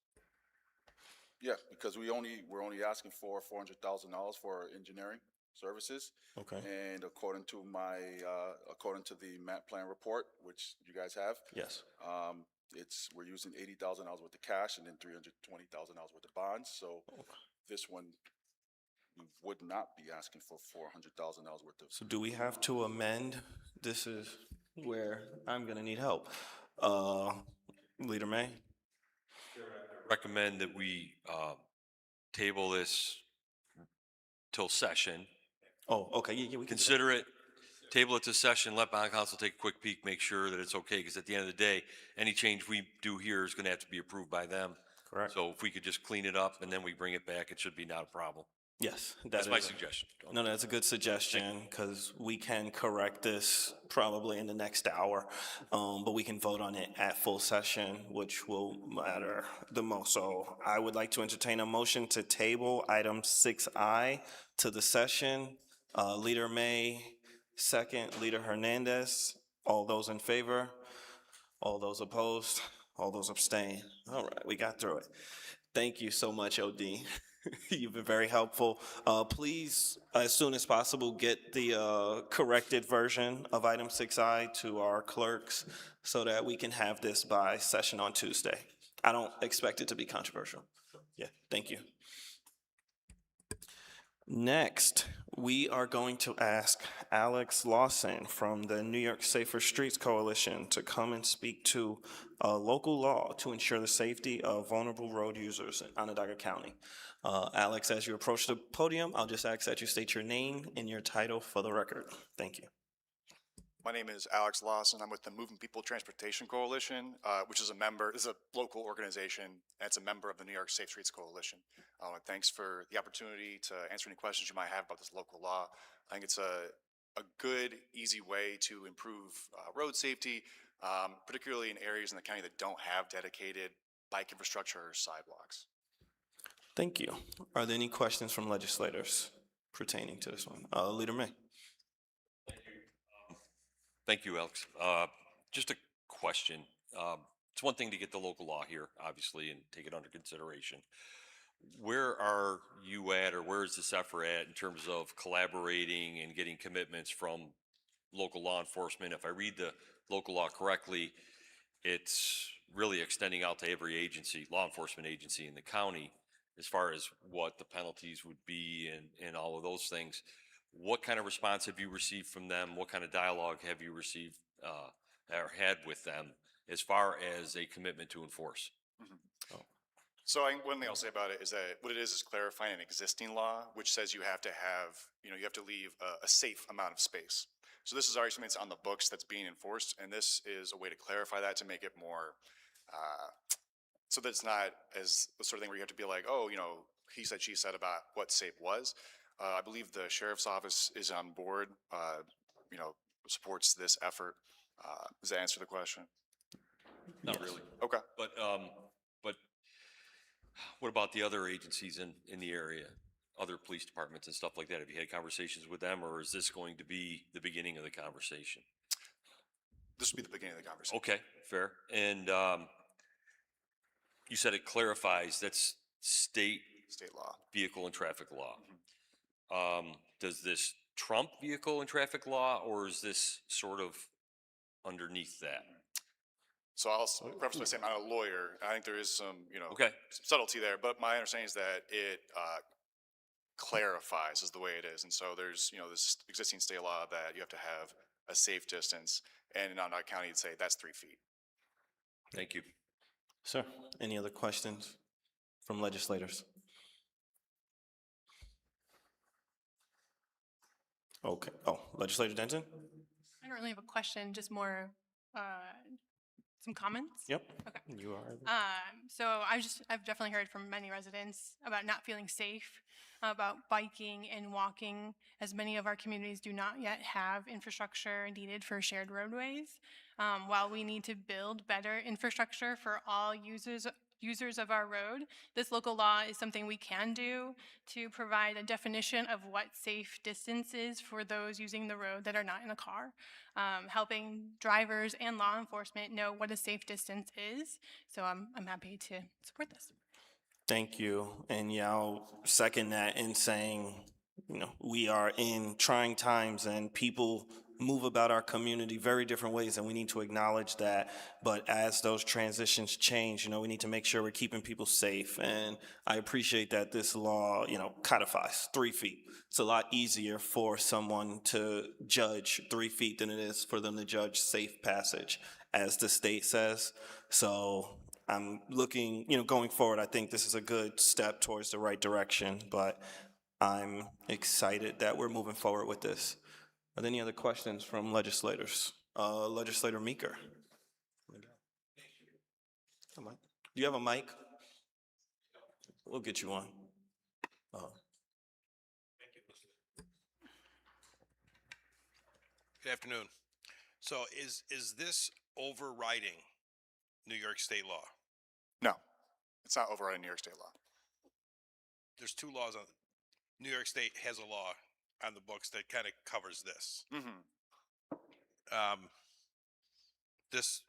yeah, because we're only asking for $400,000 for engineering services. Okay. And according to the map plan report, which you guys have. Yes. We're using $80,000 worth of cash and then $320,000 worth of bonds. So this one, we would not be asking for $400,000 worth of. So do we have to amend? This is where I'm gonna need help. Leader May? Recommend that we table this till session. Oh, okay, yeah, we can Consider it, table it to session, let bond council take a quick peek, make sure that it's okay, because at the end of the day, any change we do here is gonna have to be approved by them. Correct. So if we could just clean it up and then we bring it back, it should be not a problem. Yes. That's my suggestion. No, that's a good suggestion, because we can correct this probably in the next hour, but we can vote on it at full session, which will matter the most. So I would like to entertain a motion to table item 6I to the session. Leader May, second. Leader Hernandez, all those in favor? All those opposed? All those abstain? All right, we got through it. Thank you so much, Odine. You've been very helpful. Please, as soon as possible, get the corrected version of item 6I to our clerks so that we can have this by session on Tuesday. I don't expect it to be controversial. Yeah, thank you. Next, We are going to ask Alex Lawson from the New York Safer Streets Coalition to come and speak to a local law to ensure the safety of vulnerable road users in Onondaga County. Alex, as you approach the podium, I'll just ask that you state your name and your title for the record. Thank you. My name is Alex Lawson. I'm with the Moving People Transportation Coalition, which is a local organization, and it's a member of the New York Safe Streets Coalition. And thanks for the opportunity to answer any questions you might have about this local law. I think it's a good, easy way to improve road safety, particularly in areas in the county that don't have dedicated bike infrastructure or sidewalks. Thank you. Are there any questions from legislators pertaining to this one? Leader May. Thank you, Alex. Just a question. It's one thing to get the local law here, obviously, and take it under consideration. Where are you at, or where is this effort at in terms of collaborating and getting commitments from local law enforcement? If I read the local law correctly, it's really extending out to every agency, law enforcement agency in the county, as far as what the penalties would be and all of those things. What kind of response have you received from them? What kind of dialogue have you received or had with them as far as a commitment to enforce? Mm-hmm. So one thing I'll say about it is that what it is clarifying an existing law, which says you have to have, you have to leave a safe amount of space. So this is already something that's on the books that's being enforced, and this is a way to clarify that to make it more, so that it's not as the sort of thing where you have to be like, oh, he said, she said about what safe was. I believe the sheriff's office is on board, supports this effort. Does that answer the question? Not really. Okay. But what about the other agencies in the area, other police departments and stuff like that? Have you had conversations with them, or is this going to be the beginning of the conversation? This will be the beginning of the conversation. Okay, fair. And you said it clarifies that's state law, vehicle and traffic law. Mm-hmm. Does this trump vehicle and traffic law, or is this sort of underneath that? So I'll preface by saying I'm not a lawyer. I think there is some, Okay. some subtlety there, but my understanding is that it clarifies is the way it is. And so there's, this existing state law that you have to have a safe distance, and in Onondaga County, you'd say that's 3 feet. Thank you. Sir, any other questions from legislators? Okay. Oh, Legislator Denton? I don't really have a question, just more some comments. Yep. Okay. You are. So I've definitely heard from many residents about not feeling safe, about biking and walking, as many of our communities do not yet have infrastructure needed for shared roadways. While we need to build better infrastructure for all users of our road, this local law is something we can do to provide a definition of what safe distance is for those using the road that are not in a car, helping drivers and law enforcement know what a safe distance is. So I'm happy to support this. Thank you. And yeah, I'll second that in saying, we are in trying times and people move about our community very different ways, and we need to acknowledge that. But as those transitions change, we need to make sure we're keeping people safe. And I appreciate that this law, codifies 3 feet. It's a lot easier for someone to judge 3 feet than it is for them to judge safe passage, as the state says. So I'm looking, going forward, I think this is a good step towards the right direction, but I'm excited that we're moving forward with this. Are there any other questions from legislators? Legislator Meeker. Do you have a mic? We'll get you one. Good afternoon. So is this overriding New York state law? No, it's not overriding New York state law. There's 2 laws on, New York state has a law on the books that kind of covers this. Mm-hmm. This,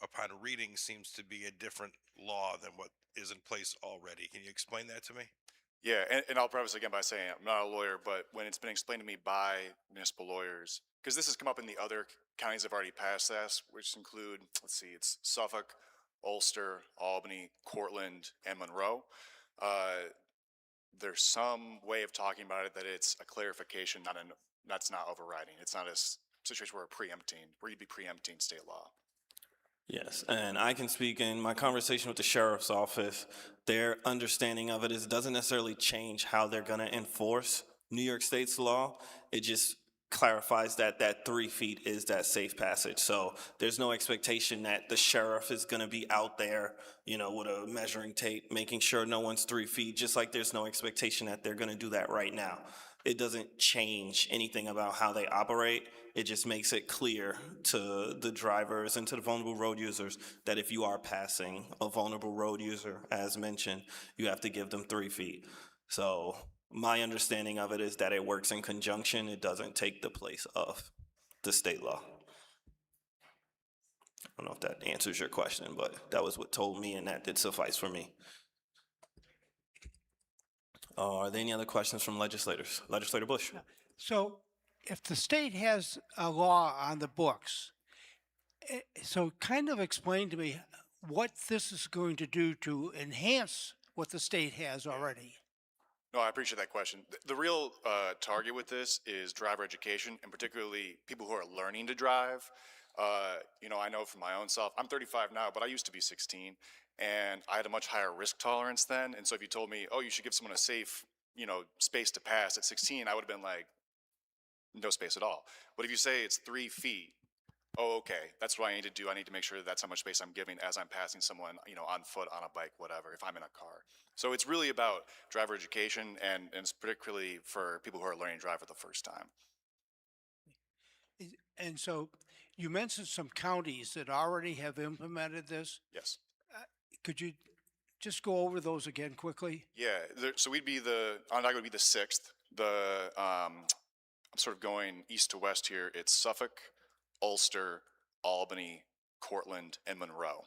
upon reading, seems to be a different law than what is in place already. Can you explain that to me? Yeah, and I'll preface again by saying I'm not a lawyer, but when it's been explained to me by municipal lawyers, because this has come up in the other counties that have already passed this, which include, it's Suffolk, Ulster, Albany, Cortland, and Monroe. there's some way of talking about it that it's a clarification, that's not overriding. It's not a situation where you'd be preempting state law. Yes, and I can speak in my conversation with the sheriff's office. Their understanding of it is it doesn't necessarily change how they're going to enforce New York State's law. It just clarifies that that 3 feet is that safe passage. So there's no expectation that the sheriff is going to be out there, you know, with a measuring tape, making sure no one's 3 feet, just like there's no expectation that they're going to do that right now. It doesn't change anything about how they operate. It just makes it clear to the drivers and to the vulnerable road users that if you are passing a vulnerable road user, as mentioned, you have to give them 3 feet. So my understanding of it is that it works in conjunction. It doesn't take the place of the state law. I don't know if that answers your question, but that was what told me, and that did suffice for me. Are there any other questions from legislators? Legislator Bush. So if the state has a law on the books, so kind of explain to me what this is going to do to enhance what the state has already. No, I appreciate that question. The real target with this is driver education, and particularly people who are learning to drive. You know, I know from my own self, I'm 35 now, but I used to be 16, and I had a much higher risk tolerance then. And so if you told me, oh, you should give someone a safe, you know, space to pass at 16, I would have been like, no space at all. But if you say it's 3 feet, oh, okay, that's what I need to do. I need to make sure that that's how much space I'm giving as I'm passing someone, you know, on foot, on a bike, whatever, if I'm in a car. So it's really about driver education, and it's particularly for people who are learning to drive for the first time. And so you mentioned some counties that already have implemented this. Yes. Could you just go over those again quickly? Yeah, so Onondaga would be the 6th. I'm sort of going east to west here. It's Suffolk, Ulster, Albany, Cortland, and Monroe.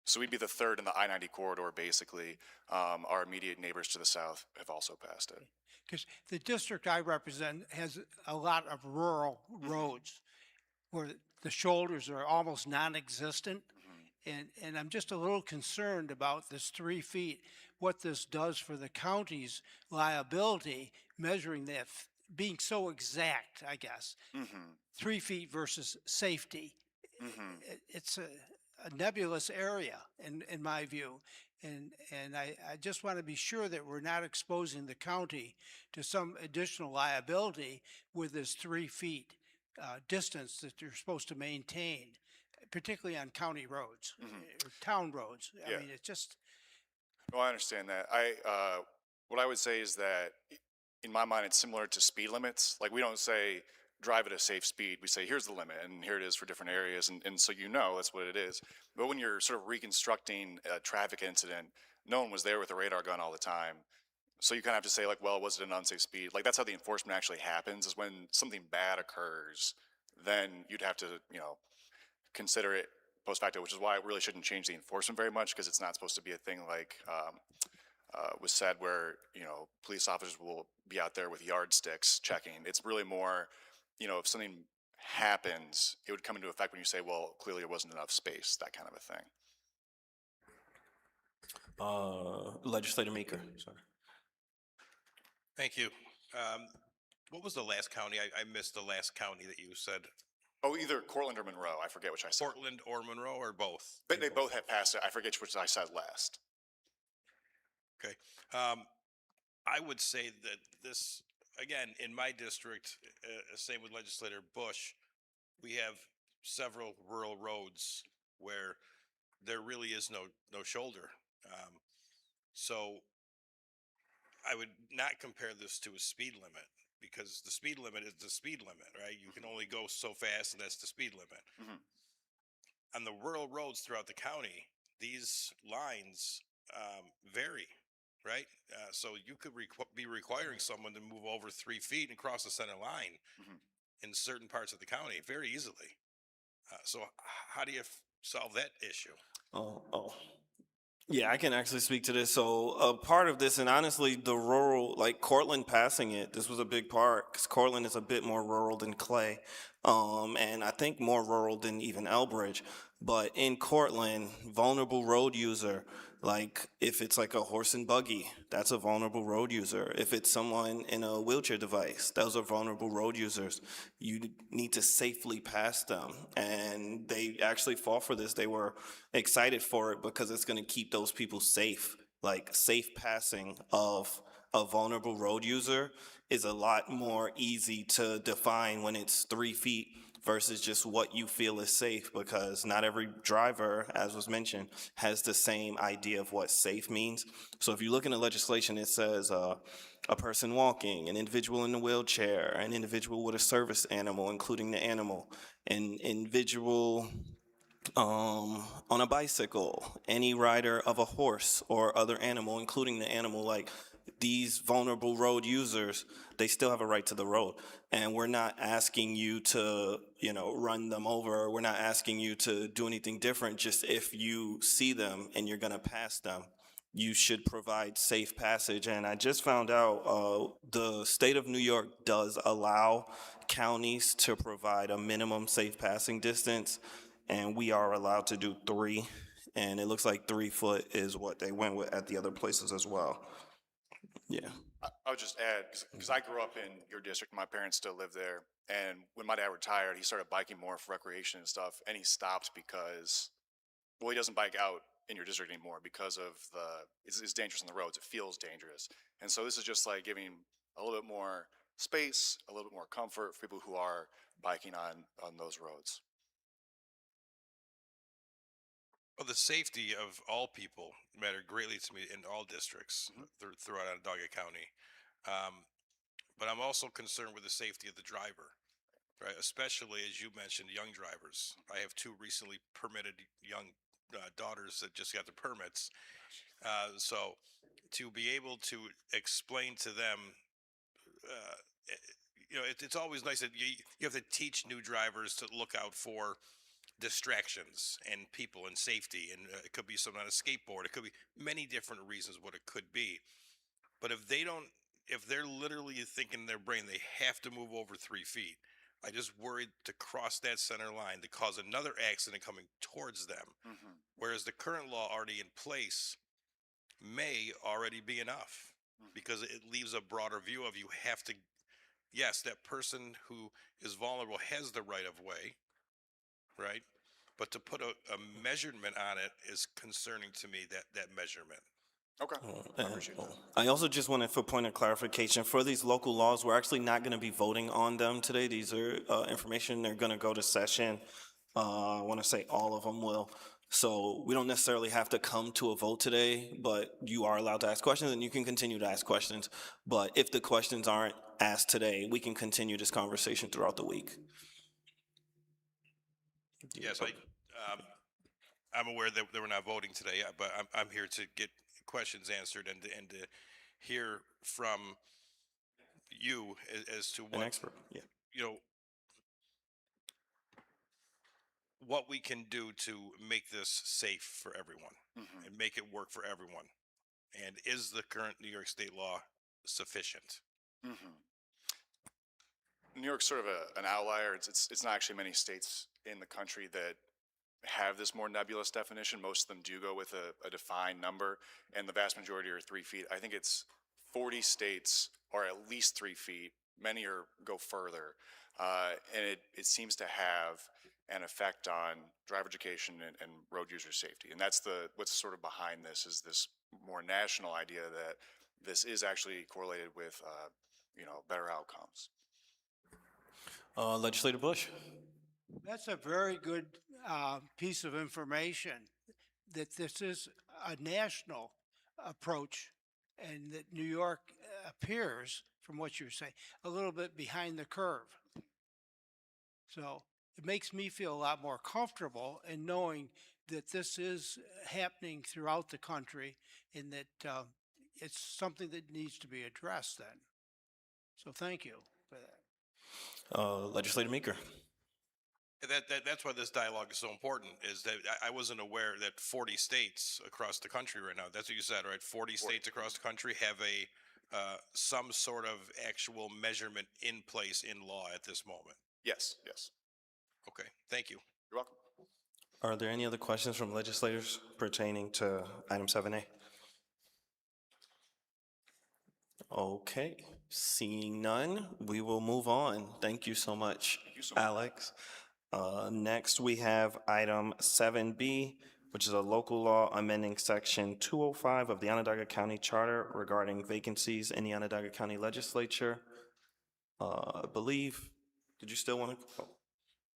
So we'd be the 3rd in the I-90 corridor, basically. Our immediate neighbors to the south have also passed it. Because the district I represent has a lot of rural roads where the shoulders are almost non-existent. And I'm just a little concerned about this 3 feet, what this does for the county's liability, measuring that, being so exact, I guess. 3 feet versus safety. It's a nebulous area in my view. And I just want to be sure that we're not exposing the county to some additional liability with this 3 feet distance that you're supposed to maintain, particularly on county roads or town roads. I mean, it's just. Well, I understand that. What I would say is that in my mind, it's similar to speed limits. Like, we don't say drive at a safe speed. We say, here's the limit, and here it is for different areas. And so you know that's what it is. But when you're sort of reconstructing a traffic incident, no one was there with a radar gun all the time. So you kind of have to say, like, well, was it an unsafe speed? Like, that's how the enforcement actually happens, is when something bad occurs, then you'd have to, you know, consider it post facto, which is why it really shouldn't change the enforcement very much, because it's not supposed to be a thing like was said where, you know, police officers will be out there with yardsticks checking. It's really more, you know, if something happens, it would come into effect when you say, well, clearly there wasn't enough space, that kind of a thing. Legislator Meeker, sorry. Thank you. What was the last county? I missed the last county that you said. Oh, either Cortland or Monroe. I forget which I said. Portland or Monroe, or both? But they both have passed it. I forget which I said last. Okay. I would say that this, again, in my district, same with Legislator Bush, we have several rural roads where there really is no shoulder. So I would not compare this to a speed limit, because the speed limit is the speed limit, right? You can only go so fast, and that's the speed limit. On the rural roads throughout the county, these lines vary, right? So you could be requiring someone to move over 3 feet and cross the center line in certain parts of the county very easily. So how do you solve that issue? Yeah, I can actually speak to this. So a part of this, and honestly, the rural, like Cortland passing it, this was a big part, because Cortland is a bit more rural than Clay, and I think more rural than even Elbridge. But in Cortland, vulnerable road user, Like if it's like a horse and buggy, that's a vulnerable road user. If it's someone in a wheelchair device, those are vulnerable road users. You need to safely pass them. And they actually fought for this. They were excited for it because it's going to keep those people safe. Like safe passing of a vulnerable road user is a lot more easy to define when it's 3 feet versus just what you feel is safe, because not every driver, as was mentioned, has the same idea of what safe means. So if you look in the legislation, it says a person walking, an individual in a wheelchair, an individual with a service animal, including the animal, an individual on a bicycle, any rider of a horse or other animal, including the animal. Like these vulnerable road users, they still have a right to the road. And we're not asking you to, run them over. We're not asking you to do anything different. Just if you see them and you're gonna pass them, you should provide safe passage. And I just found out the state of New York does allow counties to provide a minimum safe passing distance, and we are allowed to do 3. And it looks like 3 foot is what they went with at the other places as well. Yeah. I would just add, because I grew up in your district, my parents still live there, and when my dad retired, he started biking more for recreation and stuff, and he stopped because, well, he doesn't bike out in your district anymore because of it's dangerous on the roads. It feels dangerous. And so this is just like giving a little bit more space, a little bit more comfort for people who are biking on those roads. Well, the safety of all people matter greatly to me in all districts throughout Onondaga County. But I'm also concerned with the safety of the driver, right? Especially, as you mentioned, young drivers. I have 2 recently permitted young daughters that just got the permits. So to be able to explain to them, it's always nice that you have to teach new drivers to look out for distractions and people and safety, and it could be someone on a skateboard, it could be many different reasons what it could be. But if they're literally thinking in their brain they have to move over 3 feet, I just worried to cross that center line to cause another accident coming towards them. Whereas the current law already in place may already be enough, because it leaves a broader view of, you have to, yes, that person who is vulnerable has the right of way, right? But to put a measurement on it is concerning to me, that measurement. Okay, I appreciate that. I also just wanted, for point of clarification, for these local laws, we're actually not going to be voting on them today. These are information. They're going to go to session. I want to say all of them will. So we don't necessarily have to come to a vote today, but you are allowed to ask questions, and you can continue to ask questions. But if the questions aren't asked today, we can continue this conversation throughout the week. Yes, I'm aware that we're not voting today, but I'm here to get questions answered and to hear from you as to what, an expert. Yeah. What we can do to make this safe for everyone and make it work for everyone. And is the current New York state law sufficient? New York's sort of an outlier. It's not actually many states in the country that have this more nebulous definition. Most of them do go with a defined number, and the vast majority are 3 feet. I think it's 40 states are at least 3 feet. Many go further, and it seems to have an effect on driver education and road user safety. And that's what's sort of behind this, is this more national idea that this is actually correlated with better outcomes. Legislator Bush. That's a very good piece of information, that this is a national approach, and that New York appears, from what you're saying, a little bit behind the curve. So it makes me feel a lot more comfortable in knowing that this is happening throughout the country, and that it's something that needs to be addressed then. So thank you for that. Legislator Meeker. That's why this dialogue is so important, is that I wasn't aware that 40 states across the country right now, that's what you said, right? 40 states across the country have some sort of actual measurement in place in law at this moment. Yes. Okay, thank you. You're welcome. Are there any other questions from legislators pertaining to item 7A? Okay, seeing none, we will move on. Thank you so much, Alex. Next, we have item 7B, which is a local law amending section 205 of the Onondaga County Charter regarding vacancies in the Onondaga County Legislature. I believe, did you still want to?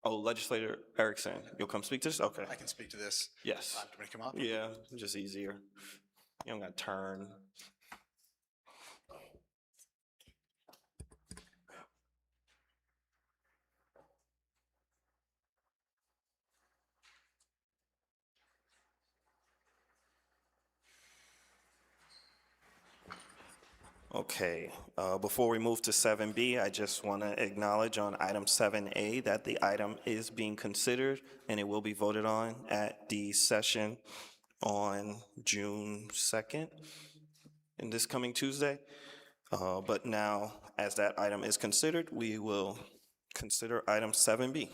Oh, Legislator Erickson, you'll come speak to this? Okay. I can speak to this. Yes. Do you want to come up? Yeah, just easier. You don't got to turn. Okay, before we move to 7B, I just want to acknowledge on item 7A that the item is being considered and it will be voted on at the session on June 2nd, in this coming Tuesday. But now, as that item is considered, we will consider item 7B.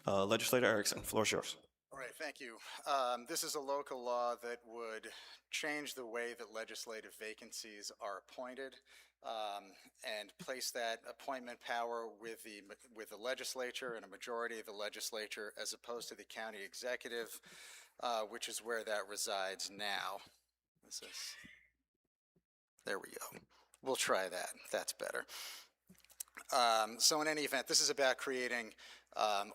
Legislator Erickson, floor is yours. All right, thank you. This is a local law that would change the way that legislative vacancies are appointed and place that appointment power with the legislature and a majority of the legislature as opposed to the county executive, which is where that resides now. There we go. We'll try that. That's better. So in any event, this is about creating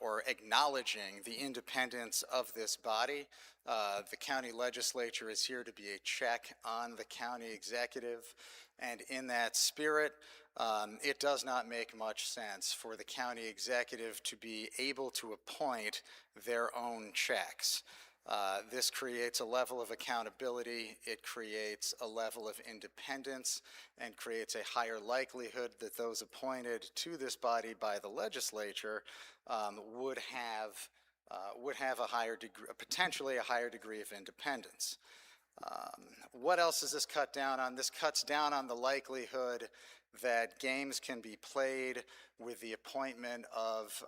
or acknowledging the independence of this body. The county legislature is here to be a check on the county executive, and in that spirit, it does not make much sense for the county executive to be able to appoint their own checks. This creates a level of accountability, it creates a level of independence, and creates a higher likelihood that those appointed to this body by the legislature would have a higher degree, potentially a higher degree of independence. What else does this cut down on? This cuts down on the likelihood that games can be played with the appointment of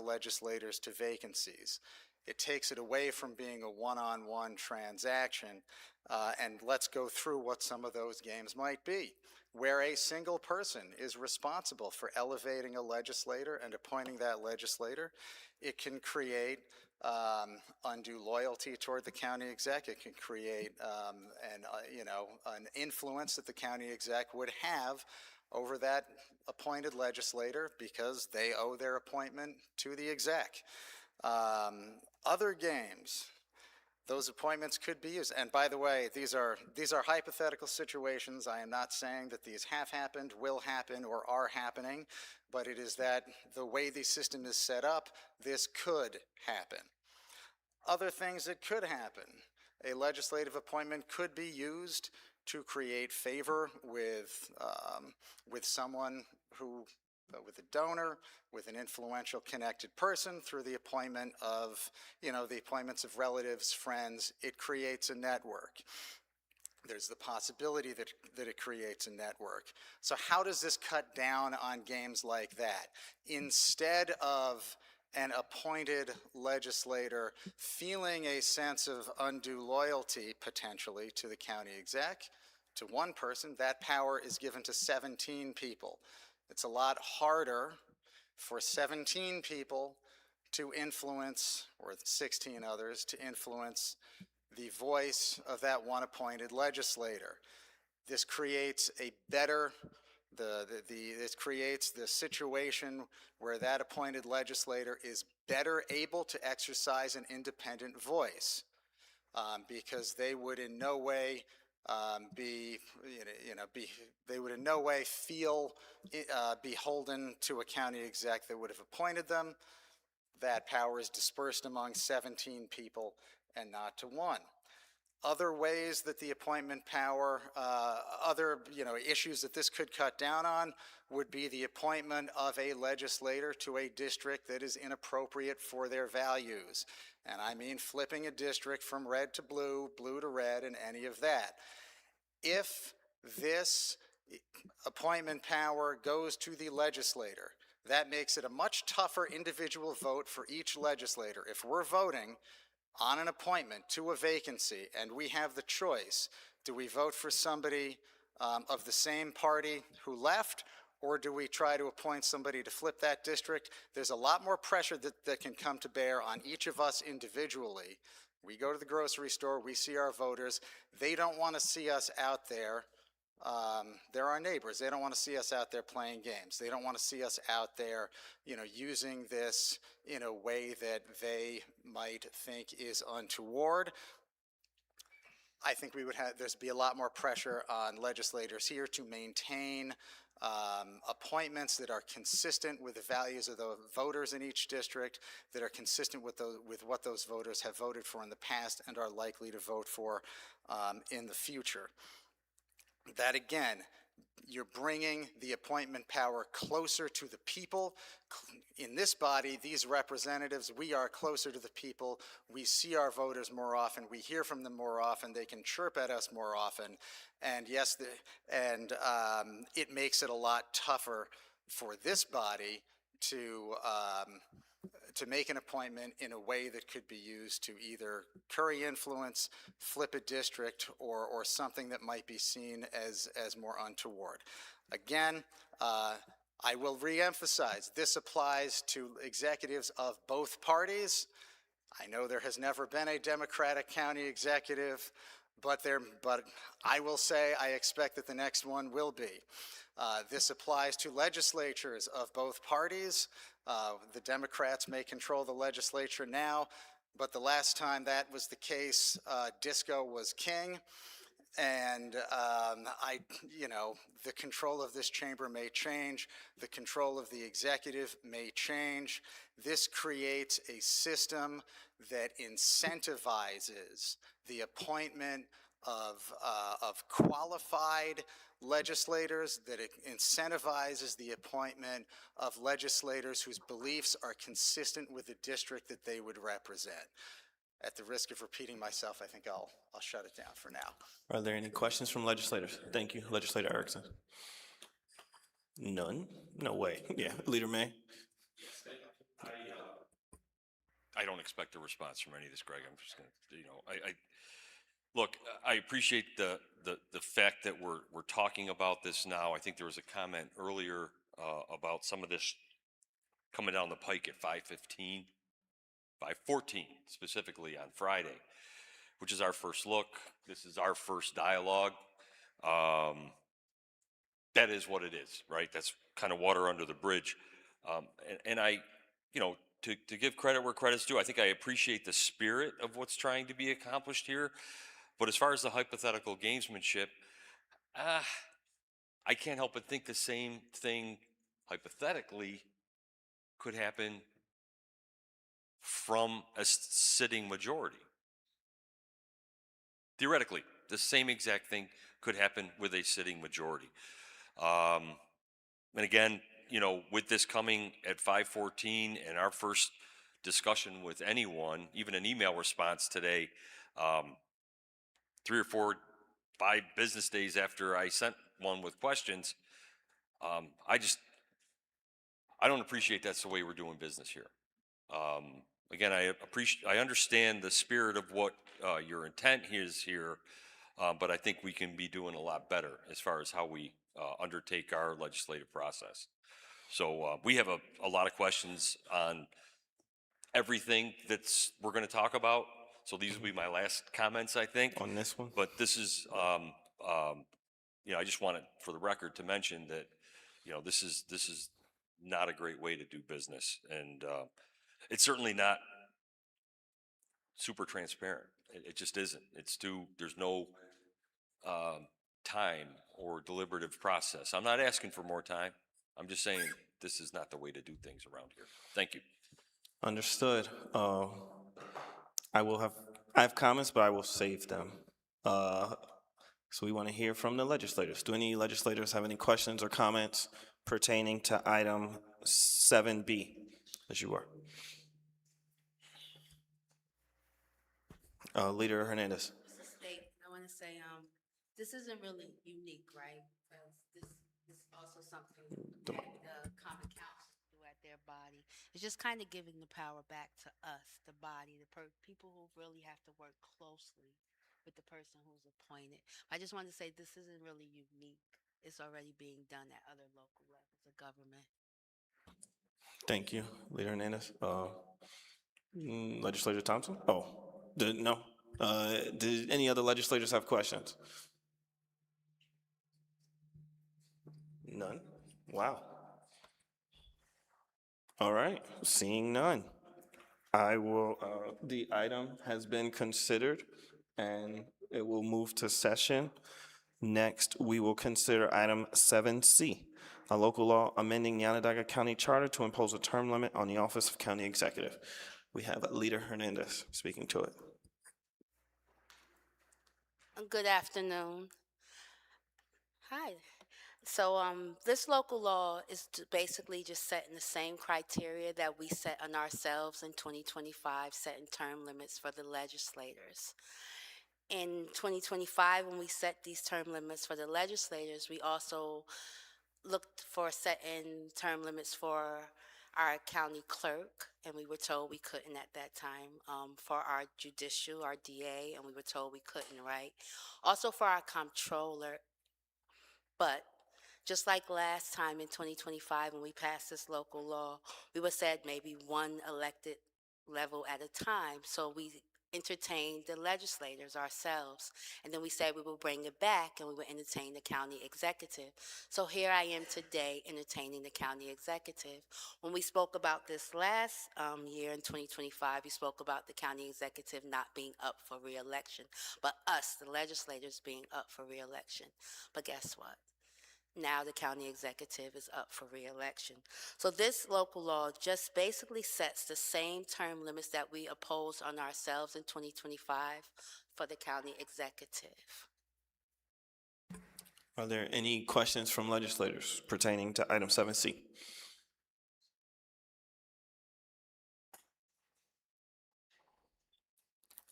legislators to vacancies. It takes it away from being a one-on-one transaction, and let's go through what some of those games might be, where a single person is responsible for elevating a legislator and appointing that legislator. It can create undue loyalty toward the county exec. It can create an influence that the county exec would have over that appointed legislator because they owe their appointment to the exec. Other games, those appointments could be used. And by the way, these are hypothetical situations. I am not saying that these have happened, will happen, or are happening, but it is that the way the system is set up, this could happen. Other things that could happen, a legislative appointment could be used to create favor with someone who, with a donor, with an influential connected person through the appointment of, the appointments of relatives, friends. It creates a network. There's the possibility that it creates a network. So how does this cut down on games like that? Instead of an appointed legislator feeling a sense of undue loyalty, potentially, to the county exec, to one person, that power is given to 17 people. It's a lot harder for 17 people to influence, or 16 others, to influence the voice of that one appointed legislator. This creates a better, this creates the situation where that appointed legislator is better able to exercise an independent voice because they would in no way they would in no way feel beholden to a county exec that would have appointed them. That power is dispersed among 17 people and not to one. Other ways that the appointment power, other issues that this could cut down on would be the appointment of a legislator to a district that is inappropriate for their values. And I mean flipping a district from red to blue, blue to red, and any of that. If this appointment power goes to the legislator, That makes it a much tougher individual vote for each legislator. If we're voting on an appointment to a vacancy and we have the choice, do we vote for somebody of the same party who left, or do we try to appoint somebody to flip that district? There's a lot more pressure that can come to bear on each of us individually. We go to the grocery store, we see our voters. They don't want to see us out there. They're our neighbors. They don't want to see us out there playing games. They don't want to see us out there, using this in a way that they might think is untoward. I think there's be a lot more pressure on legislators here to maintain appointments that are consistent with the values of the voters in each district, that are consistent with what those voters have voted for in the past and are likely to vote for in the future. That again, you're bringing the appointment power closer to the people. In this body, these representatives, we are closer to the people. We see our voters more often. We hear from them more often. They can chirp at us more often. And yes, it makes it a lot tougher for this body to make an appointment in a way that could be used to either curry influence, flip a district, or something that might be seen as more untoward. Again, I will reemphasize, this applies to executives of both parties. I know there has never been a Democratic county executive, but I will say I expect that the next one will be. This applies to legislatures of both parties. The Democrats may control the legislature now, but the last time that was the case, disco was king. And the control of this chamber may change. The control of the executive may change. This creates a system that incentivizes the appointment of qualified legislators, that it incentivizes the appointment of legislators whose beliefs are consistent with the district that they would represent. At the risk of repeating myself, I think I'll shut it down for now. Are there any questions from legislators? Thank you, Legislator Erickson. None? No way. Yeah, Leader May. I don't expect a response from any of this, Greg. I'm just going to, look, I appreciate the fact that we're talking about this now. I think there was a comment earlier about some of this coming down the pike at 5:15, 5:14 specifically on Friday, which is our first look. This is our first dialogue. That is what it is, right? That's kind of water under the bridge. And I, to give credit where credit's due, I think I appreciate the spirit of what's trying to be accomplished here. But as far as the hypothetical gamesmanship, I can't help but think the same thing hypothetically could happen from a sitting majority. Theoretically, the same exact thing could happen with a sitting majority. And again, with this coming at 5:14 and our first discussion with anyone, even an email response today, 3 or 4, 5 business days after I sent one with questions, I don't appreciate that's the way we're doing business here. Again, I understand the spirit of what your intent is here, but I think we can be doing a lot better as far as how we undertake our legislative process. So we have a lot of questions on everything we're going to talk about. So these will be my last comments, I think. On this one? But this is, I just wanted for the record to mention that, this is not a great way to do business. And it's certainly not super transparent. It just isn't. There's no time or deliberative process. I'm not asking for more time. I'm just saying this is not the way to do things around here. Thank you. Understood. I have comments, but I will save them. So we want to hear from the legislators. Do any legislators have any questions or comments pertaining to item 7B, as you were? Leader Hernandez. I want to say, this isn't really unique, right? Because this is also something that the common council do body. It's just kind of giving the power back to us, the body, people who really have to work closely with the person who's appointed. I just wanted to say this isn't really unique. It's already being done at other local levels of government. Thank you, Leader Hernandez. Legislator Thompson? Oh, no. Did any other legislators have questions? None? Wow. All right, seeing none. The item has been considered and it will move to session. Next, we will consider item 7C, a local law amending the Onondaga County Charter to impose a term limit on the office of county executive. We have Leader Hernandez speaking to it. Good afternoon. Hi. So this local law is basically just setting the same criteria that we set on ourselves in 2025, setting term limits for the legislators. In 2025, when we set these term limits for the legislators, we also looked for setting term limits for our county clerk, and we were told we couldn't at that time. For our judicial, our DA, and we were told we couldn't, right? Also for our comptroller, but just like last time in 2025 when we passed this local law, we were said maybe one elected level at a time. So we entertained the legislators ourselves, and then we said we will bring it back and we would entertain the county executive. So here I am today entertaining the county executive. When we spoke about this last year in 2025, we spoke about the county executive not being up for re-election, but us, the legislators, being up for re-election. But guess what? Now the county executive is up for re-election. So this local law just basically sets the same term limits that we opposed on ourselves in 2025 for the county executive. Are there any questions from legislators pertaining to item 7C?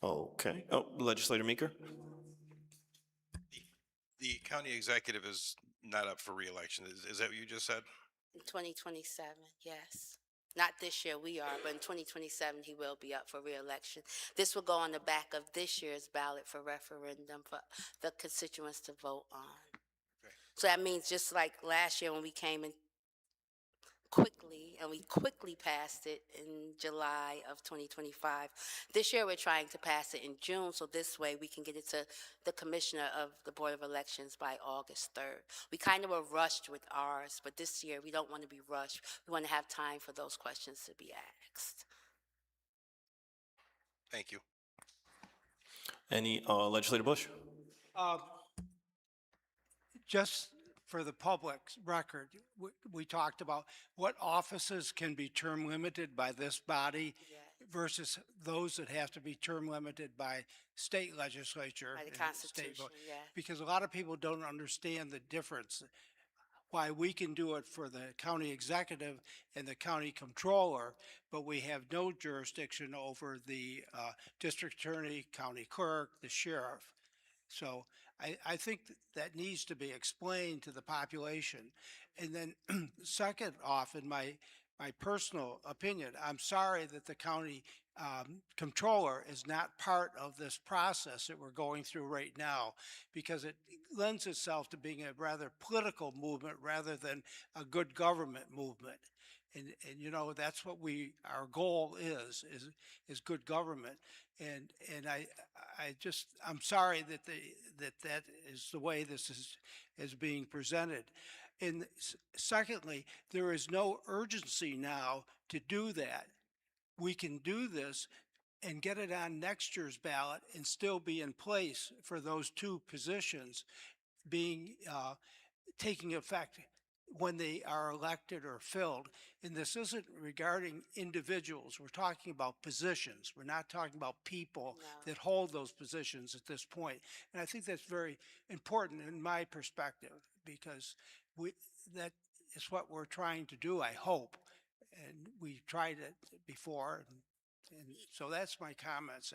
Okay. Oh, Legislator Meeker? The county executive is not up for reelection. Is that what you just said? In 2027, yes. Not this year we are, but in 2027 he will be up for re-election. This will go on the back of this year's ballot for referendum for the constituents to vote on. Okay. So that means just like last year when we came in quickly, and we quickly passed it in July of 2025. This year we're trying to pass it in June, so this way we can get it to the commissioner of the Board of Elections by August 3rd. We kind of were rushed with ours, but this year we don't want to be rushed. We want to have time for those questions to be asked. Thank you. Any Legislator Bush? Just for the public's record, we talked about what offices can be term limited by this body versus those that have to be term limited by state legislature. By the and Constitution, state vote. yeah. Because a lot of people don't understand the difference. Why we can do it for the county executive and the county controller, but we have no jurisdiction over the district attorney, county clerk, the sheriff. So I think that needs to be explained to the population. And then second off, in my personal opinion, I'm sorry that the county controller is not part of this process that we're going through right now, because it lends itself to being a rather political movement rather than a good government movement. And you know, that's what our goal is good government. And I'm sorry that is the way this is being presented. And secondly, there is no urgency now to do that. We can do this and get it on next year's ballot and still be in place for those two positions taking effect when they are elected or filled. And this isn't regarding individuals. We're talking about positions. We're not talking about people that hold those positions at this point. And I think that's very important in my perspective, because that is what we're trying to do, I hope. And we tried it before. And so that's my comments,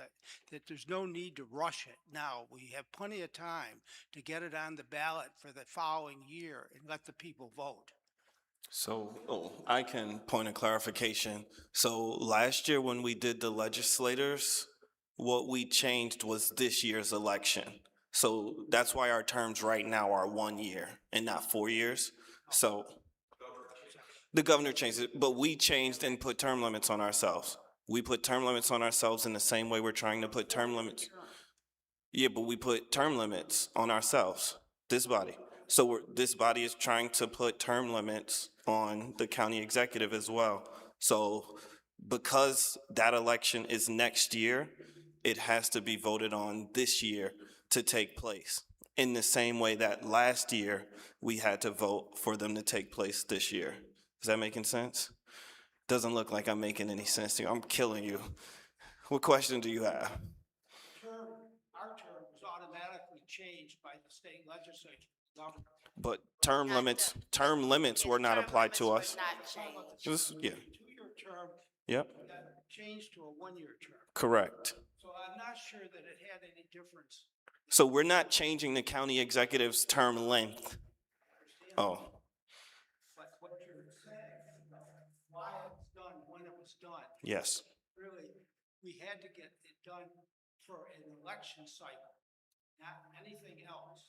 that there's no need to rush it now. We have plenty of time to get it on the ballot for the following year and let the people vote. So, I can point of clarification. So last year when we did the legislators, what we changed was this year's election. So that's why our terms right now are 1 year and not 4 years. So the governor changed it, but we changed and put term limits on ourselves. We put term limits on ourselves in the same way we're trying to put term limits. Yeah, but we put term limits on ourselves, this body. So this body is trying to put term limits on the county executive as well. So because that election is next year, it has to be voted on this year to take place. In the same way that last year, we had to vote for them to take place this year. Is that making sense? Doesn't look like I'm making any sense to you. I'm killing you. What question do you have? Our term was automatically changed by the state legislature. Governor. But term limits were not applied to us. Just, yeah, Two-year term yep, got changed to a one-year term. correct. So I'm not sure that it had any difference. So we're not changing the county executive's term length. Oh, But what you're saying, why it was done, when it was done. yes. Really, we had to get it done for an election cycle, not anything else.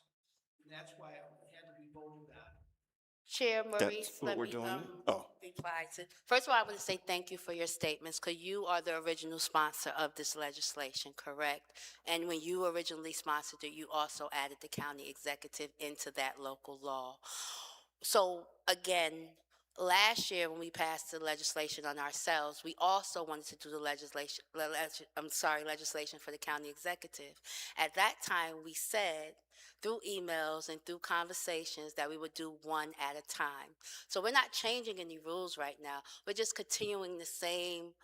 And that's why it had to be voted on. Chair Maurice, what let we're me doing now? Oh. reply to. First of all, I want to say thank you for your statements, because you are the original sponsor of this legislation, correct? And when you originally sponsored it, you also added the county executive into that local law. So again, last year when we passed the legislation on ourselves, we also wanted to do the legislation for the county executive. At that time, we said through emails and through conversations that we would do one at a time. So we're not changing any rules right now. We're just continuing the same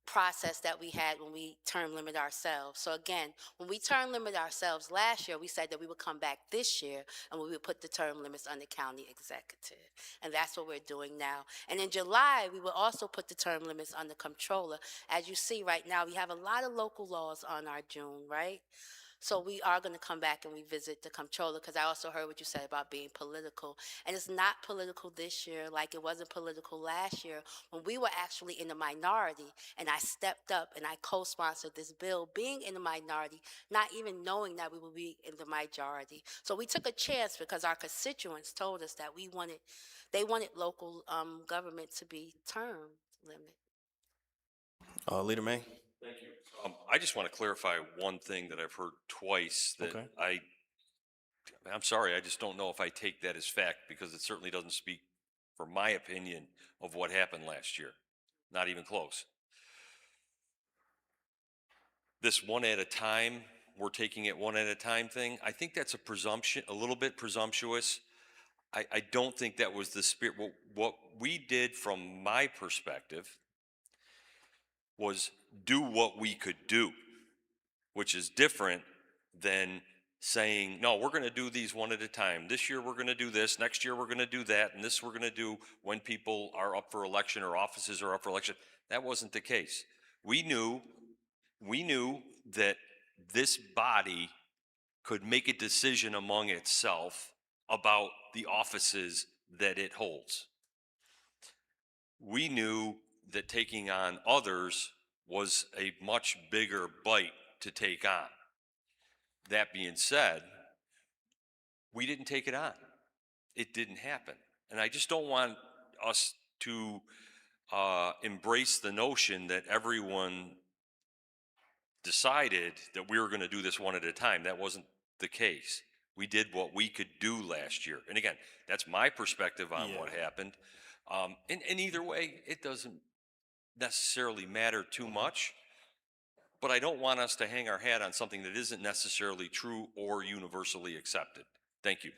process that we had when we term limit ourselves. So again, when we term limit ourselves last year, we said that we would come back this year and we would put the term limits on the county executive. And that's what we're doing now. And in July, we will also put the term limits on the comptroller. As you see right now, we have a lot of local laws on our June, right? So we are going to come back and revisit the comptroller, because I also heard what you said about being political. And it's not political this year like it wasn't political last year when we were actually in the minority, and I stepped up and I co-sponsored this bill, being in the minority, not even knowing that we would be in the majority. So we took a chance because our constituents told us that they wanted local government to be term limit. Leader May? Thank you. I just want to clarify one thing that I've heard twice that Okay. I'm sorry, I just don't know if I take that as fact, because it certainly doesn't speak for my opinion of what happened last year. Not even close. This one at a time, we're taking it one at a time thing, I think that's a presumption, a little bit presumptuous. I don't think that was the spirit. What we did from my perspective was do what we could do, which is different than saying, no, we're going to do these one at a time. This year we're going to do this, next year we're going to do that, and this we're going to do when people are up for election or offices are up for election. That wasn't the case. We knew that this body could make a decision among itself about the offices that it holds. We knew that taking on others was a much bigger bite to take on. That being said, we didn't take it on. It didn't happen. And I just don't want us to embrace the notion that everyone decided that we were going to do this one at a time. That wasn't the case. We did what we could do last year. And again, that's my perspective on what happened. And either way, it doesn't necessarily matter too much, but I don't want us to hang our hat on something that isn't necessarily true or universally accepted. Thank you.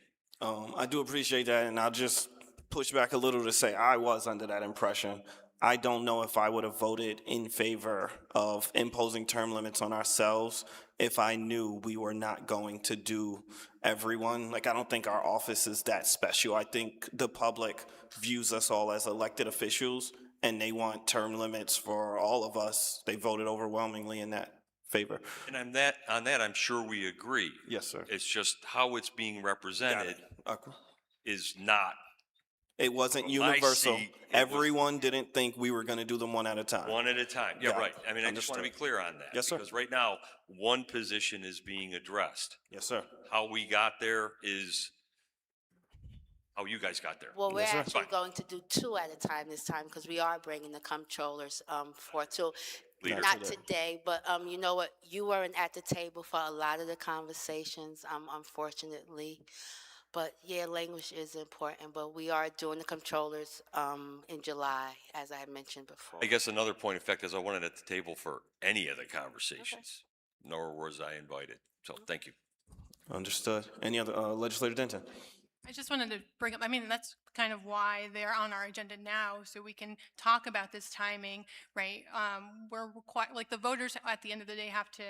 I do appreciate that, and I'll just push back a little to say I was under that impression. I don't know if I would have voted in favor of imposing term limits on ourselves if I knew we were not going to do everyone. Like, I don't think our office is that special. I think the public views us all as elected officials, and they want term limits for all of us. They voted overwhelmingly in that favor. And on that, I'm sure we agree. Yes, sir. It's just how it's being represented is not It wasn't From my universal. seat, it was Everyone didn't think we were gonna do them one at a time. one at a time. Yeah, Got it. right. I mean, I just want to be Understood. clear on that. Yes, sir. Because right now, one position is being addressed. Yes, sir. How we got there is how you guys got there. Well, we're Yes, sir. actually Fine. going to do two at a time this time because we are bringing the comptrollers for two. Leader. Not today, but you know what? You weren't at the table for a lot of the conversations, unfortunately. But yeah, language is important. But we are doing the comptrollers in July, as I had mentioned before. I guess another point of fact is I wanted at the table for any of the conversations, nor was I invited. So thank you. Understood. Any other, Legislator Denton? I just wanted to bring up, I mean, that's kind of why they're on our agenda now, so we can talk about this timing, right? We're required, like, the voters at the end of the day have to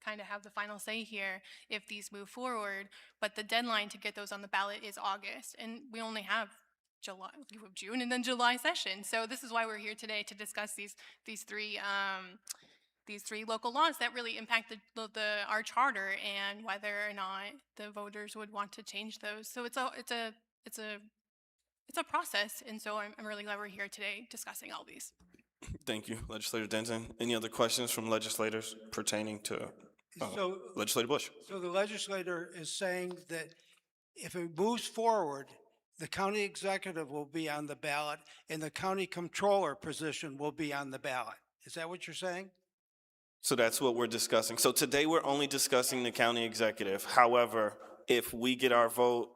kind of have the final say here if these move forward, but the deadline to get those on the ballot is August, and we only have July, we have June and then July session. So this is why we're here today to discuss these three local laws that really impact our charter and whether or not the voters would want to change those. So it's a process, and so I'm really glad we're here today discussing all these. Thank you, Legislator Denton. Any other questions from legislators pertaining to So, Legislator Bush? so the legislator is saying that if it moves forward, the county executive will be on the ballot and the county controller position will be on the ballot. Is that what you're saying? So that's what we're discussing. So today, we're only discussing the county executive. However, if we get our vote,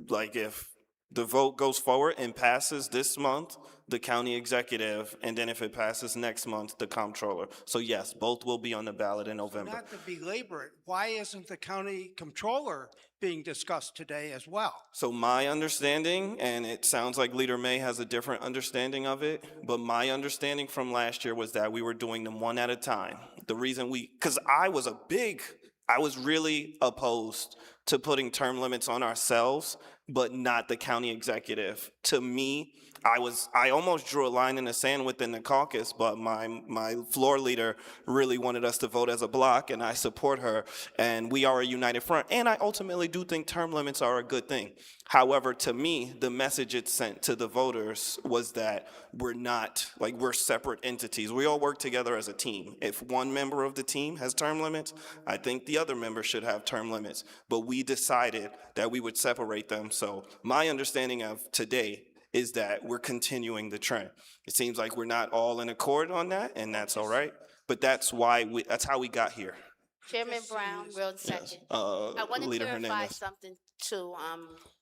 like if the vote goes forward and passes this month, the county executive, and then if it passes next month, the comptroller. So yes, both will be on the ballot in November. Not to belabor it, why isn't the county controller being discussed today as well? So my understanding, and it sounds like Leader May has a different understanding of it, but my understanding from last year was that we were doing them one at a time. The reason because I was really opposed to putting term limits on ourselves, but not the county executive. To me, I almost drew a line in the sand within the caucus, but my floor leader really wanted us to vote as a block, and I support her, and we are a united front. And I ultimately do think term limits are a good thing. However, to me, the message it sent to the voters was that we're separate entities. We all work together as a team. If one member of the team has term limits, I think the other member should have term limits. But we decided that we would separate them. So my understanding of today is that we're continuing the trend. It seems like we're not all in accord on that, and that's all right. But that's how we got here. Chairman Brown, real second. I want to Leader clarify Hernandez. something to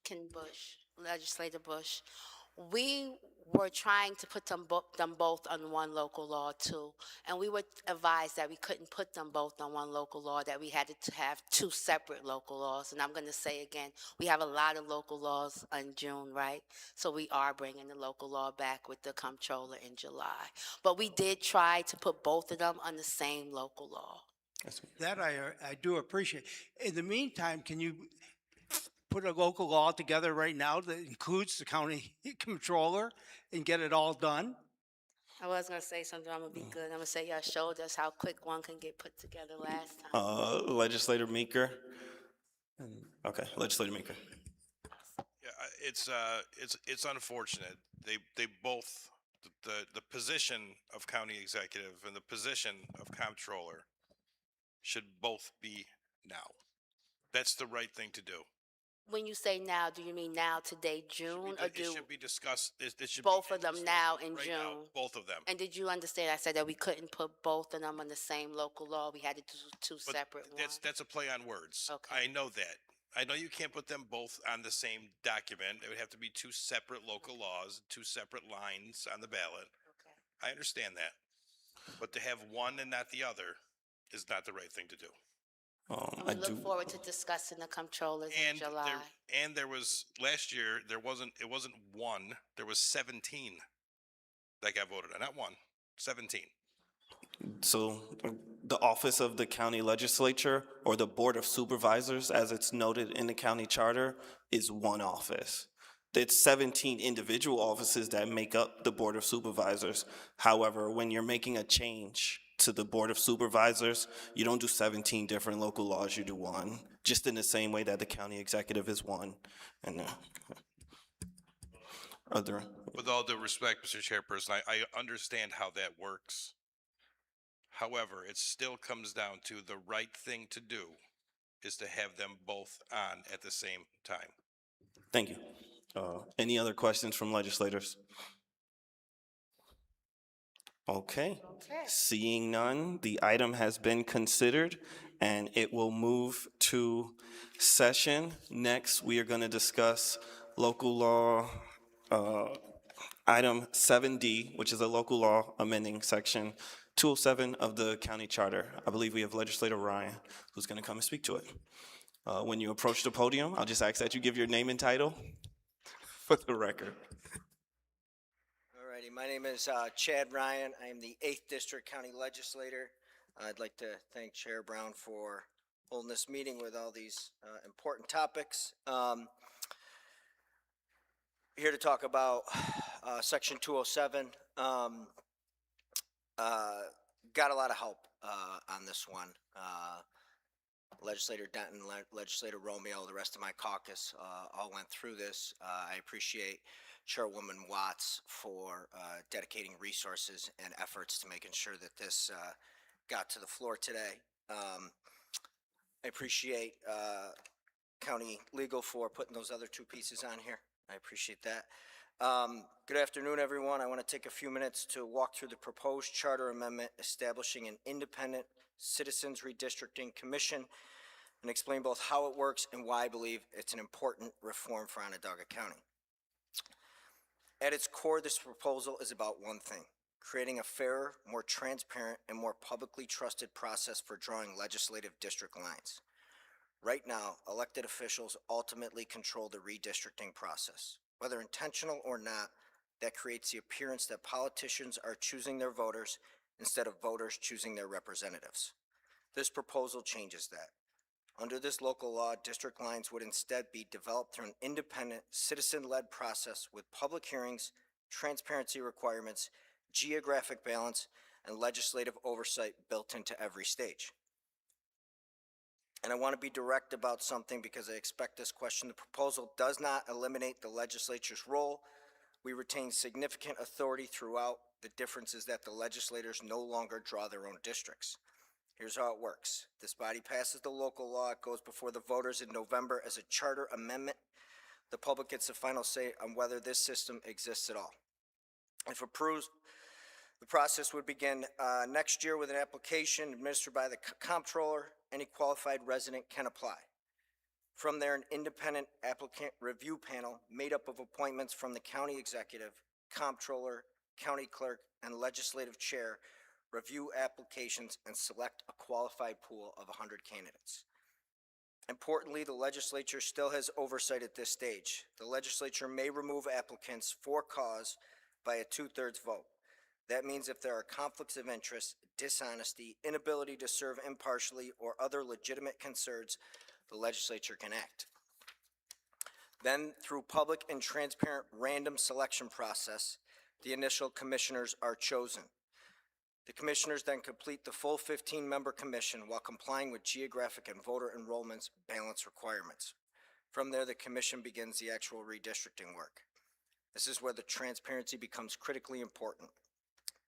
Ken Bush, Legislator Bush. We were trying to put them both on one local law too, and we were advised that we couldn't put them both on one local law, that we had to have two separate local laws. And I'm going to say again, we have a lot of local laws in June, right? So we are bringing the local law back with the comptroller in July. But we did try to put both of them on the same local law. That I do appreciate. In the meantime, can you put a local law together right now that includes the county controller and get it all done? I was going to say something, I'm going to be good. I'm going to say y'all showed us how quick one can get put together last time. Legislator Meeker. Okay, Legislator Meeker. Yeah, it's unfortunate. They both, the position of county executive and the position of comptroller should both be now. That's the right thing to do. When you say now, do you mean now, today, June, or It should be discussed, it should be both of them now in right June? now, both of them. And did you understand I said that we couldn't put both of them on the same local law? We had to do two But separate ones? that's a play on words. Okay. I know that. I know you can't put them both on the same document. It would have to be two separate local laws, two separate lines on the ballot. Okay. I understand that. But to have one and not the other is not the right thing to do. And we look forward to discussing the comptrollers in July. There was, last year, it wasn't one, there was 17 that got voted on, not one, 17. So the office of the county legislature, or the board of supervisors, as it's noted in the county charter, is one office. It's 17 individual offices that make up the board of supervisors. However, when you're making a change to the board of supervisors, you don't do 17 different local laws, you do one, just in the same way that the county executive is one. And other? With all due respect, Mr. Chairperson, I understand how that works. However, it still comes down to the right thing to do is to have them both on at the same time. Thank you. Any other questions from legislators? Okay. Seeing none, the item has been considered and it will move to session. Next, we are going to discuss local law, item 7D, which is a local law amending section 207 of the county charter. I believe we have Legislator Ryan, who's going to come and speak to it. When you approach the podium, I'll just ask that you give your name and title for the record. Alrighty, my name is Chad Ryan. I am the 8th District County Legislator. I'd like to thank Chair Brown for holding this meeting with all these important topics. Here to talk about Section 207. Got a lot of help on this one. Legislator Denton, Legislator Romeo, the rest of my caucus all went through this. I appreciate Chairwoman Watts for dedicating resources and efforts to making sure that this got to the floor today. I appreciate County Legal for putting those other two pieces on here. I appreciate that. Good afternoon, everyone. I want to take a few minutes to walk through the proposed charter amendment establishing an independent Citizens Redistricting Commission and explain both how it works and why I believe it's an important reform for Onondaga County. At its core, this proposal is about one thing: creating a fairer, more transparent, and more publicly trusted process for drawing legislative district lines. Right now, elected officials ultimately control the redistricting process. Whether intentional or not, that creates the appearance that politicians are choosing their voters instead of voters choosing their representatives. This proposal changes that. Under this local law, district lines would instead be developed through an independent, citizen-led process with public hearings, transparency requirements, geographic balance, and legislative oversight built into every stage. And I want to be direct about something because I expect this question. The proposal does not eliminate the legislature's role. We retain significant authority throughout. The difference is that the legislators no longer draw their own districts. Here's how it works. This body passes the local law. It goes before the voters in November as a charter amendment. The public gets the final say on whether this system exists at all. If approved, the process would begin next year with an application administered by the comptroller. Any qualified resident can apply. From there, an independent applicant review panel made up of appointments from the county executive, comptroller, county clerk, and legislative chair review applications and select a qualified pool of 100 candidates. Importantly, the legislature still has oversight at this stage. The legislature may remove applicants for cause by a 2/3 vote. That means if there are conflicts of interest, dishonesty, inability to serve impartially, or other legitimate concerns, the legislature can act. Then, through public and transparent random selection process, the initial commissioners are chosen. The commissioners then complete the full 15-member commission while complying with geographic and voter enrollment's balance requirements. From there, the commission begins the actual redistricting work. This is where the transparency becomes critically important.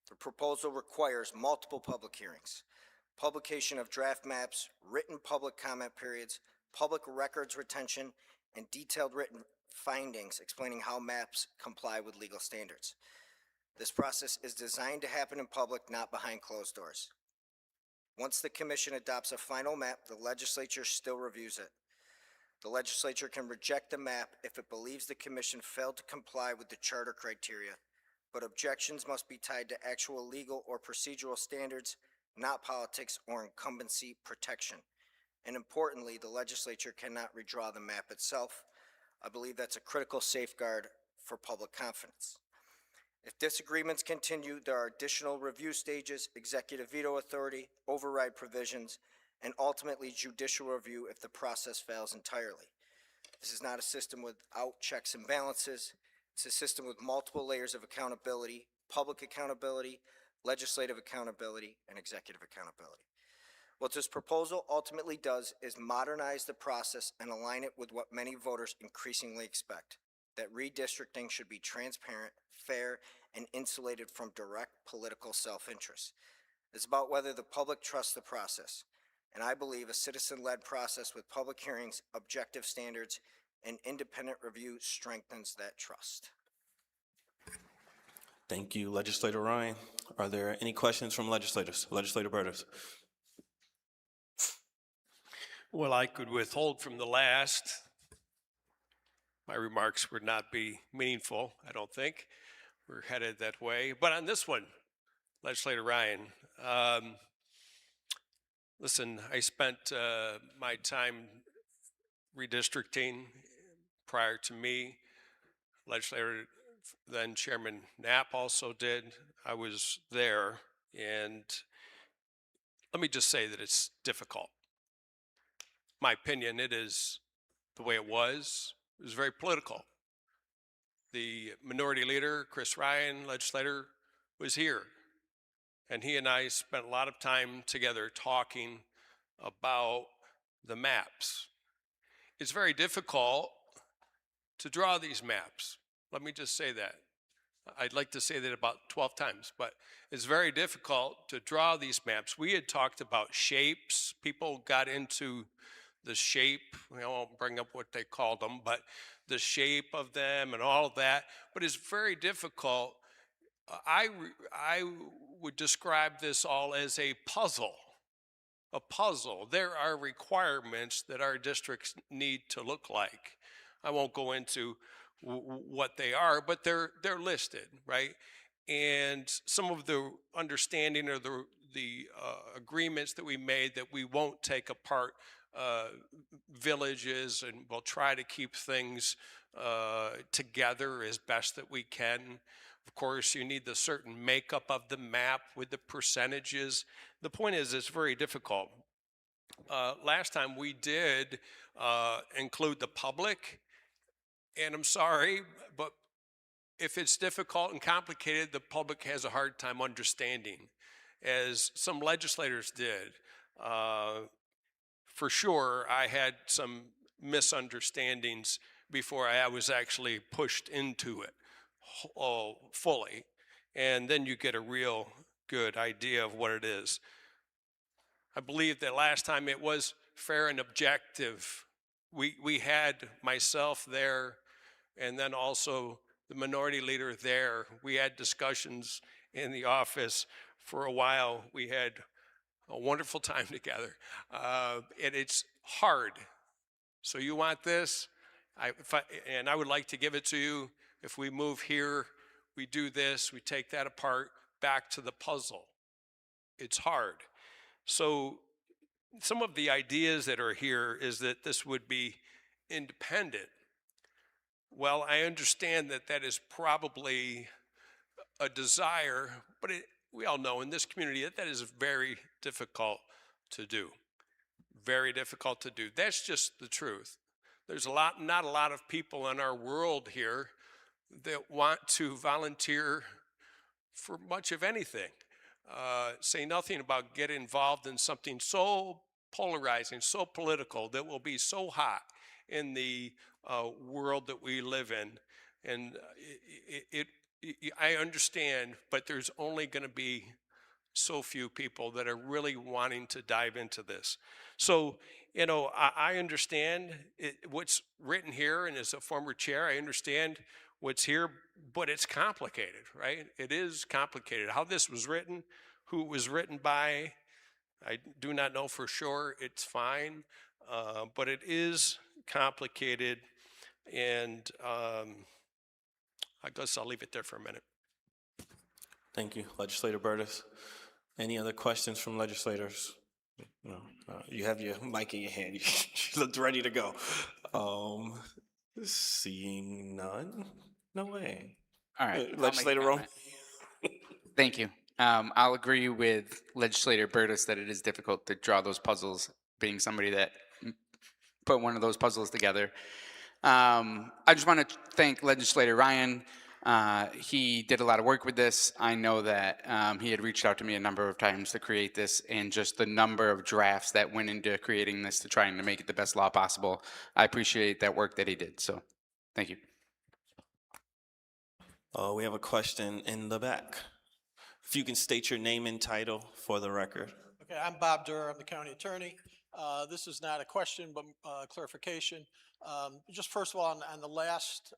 The proposal requires multiple public hearings, publication of draft maps, written public comment periods, public records retention, and detailed written findings explaining how maps comply with legal standards. This process is designed to happen in public, not behind closed doors. Once the commission adopts a final map, the legislature still reviews it. The legislature can reject the map if it believes the commission failed to comply with the charter criteria, but objections must be tied to actual legal or procedural standards, not politics or incumbency protection. And importantly, the legislature cannot redraw the map itself. I believe that's a critical safeguard for public confidence. If disagreements continue, there are additional review stages, executive veto authority, override provisions, and ultimately judicial review if the process fails entirely. This is not a system without checks and balances. It's a system with multiple layers of accountability, public accountability, legislative accountability, and executive accountability. What this proposal ultimately does is modernize the process and align it with what many voters increasingly expect: that redistricting should be transparent, fair, and insulated from direct political self-interest. It's about whether the public trusts the process, and I believe a citizen-led process with public hearings, objective standards, and independent review strengthens that trust. Thank you, Legislator Ryan. Are there any questions from legislators? Legislator Burtis. Well, I could withhold from the last. My remarks would not be meaningful, I don't think. We're headed that way. But on this one, Legislator Ryan, listen, I spent my time redistricting prior to me. Legislator, then Chairman Knapp also did. I was there, and let me just say that it's difficult. My opinion, it is the way it was. It was very political. The minority leader, Chris Ryan, legislator, was here. And he and I spent a lot of time together talking about the maps. It's very difficult to draw these maps. Let me just say that. I'd like to say that about 12 times, but it's very difficult to draw these maps. We had talked about shapes. People got into the shape, I won't bring up what they called them, but the shape of them and all of that. But it's very difficult. I would describe this all as a puzzle. A puzzle. There are requirements that our districts need to look like. I won't go into what they are, but they're listed, right? And some of the understanding or the agreements that we made that we won't take apart villages, and we'll try to keep things together as best that we can. Of course, you need the certain makeup of the map with the percentages. The point is, it's very difficult. Last time we did include the public, and I'm sorry, but if it's difficult and complicated, the public has a hard time understanding, as some legislators did. For sure, I had some misunderstandings before I was actually pushed into it fully. And then you get a real good idea of what it is. I believe that last time it was fair and objective. We had myself there, and then also the minority leader there. We had discussions in the office for a while. We had a wonderful time together, and it's hard. So you want this, and I would like to give it to you. If we move here, we do this, we take that apart, back to the puzzle. It's hard. So some of the ideas that are here is that this would be independent. Well, I understand that that is probably a desire, but we all know in this community that that is very difficult to do. Very difficult to do. That's just the truth. There's not a lot of people in our world here that want to volunteer for much of anything. Say nothing about get involved in something so polarizing, so political, that will be so hot in the world that we live in. And I understand, but there's only going to be so few people that are really wanting to dive into this. So, you know, I understand what's written here, and as a former chair, I understand what's here, but it's complicated, right? It is complicated. How this was written, who it was written by, I do not know for sure. It's fine, but it is complicated, and I guess I'll leave it there for a minute. Thank you, Legislator Burtis. Any other questions from legislators? No, you have your mic in your hand. You looked ready to go. Seeing none? No way. All right. Legislator Rome? Thank you. I'll agree with Legislator Burtis that it is difficult to draw those puzzles, being somebody that put one of those puzzles together. I just want to thank Legislator Ryan. He did a lot of work with this. I know that he had reached out to me a number of times to create this, and just the number of drafts that went into creating this to trying to make it the best law possible. I appreciate that work that he did, so thank you. We have a question in the back. If you can state your name and title for the record. Okay, I'm Bob Durr, I'm the county attorney. This is not a question, but clarification. Just first of all, on the last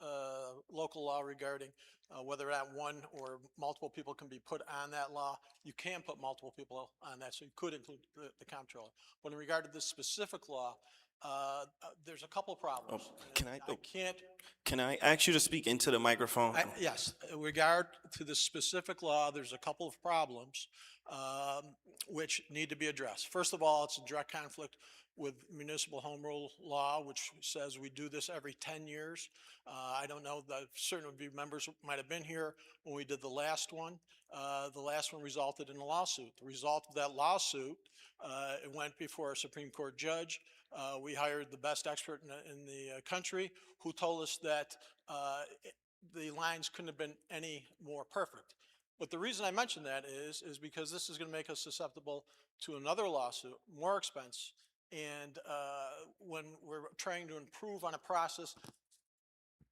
local law regarding whether or not one or multiple people can be put on that law, you can put multiple people on that, so you could include the comptroller. But in regard to this specific law, there's a couple of problems. Can I ask you to speak into the microphone? Yes, in regard to the specific law, there's a couple of problems which need to be addressed. First of all, it's a direct conflict with municipal home rule law, which says we do this every 10 years. I don't know, certain of you members might have been here when we did the last one. The last one resulted in a lawsuit. The result of that lawsuit, it went before a Supreme Court judge. We hired the best expert in the country who told us that the lines couldn't have been any more perfect. But the reason I mention that is because this is going to make us susceptible to another lawsuit, more expense, and when we're trying to improve on a process,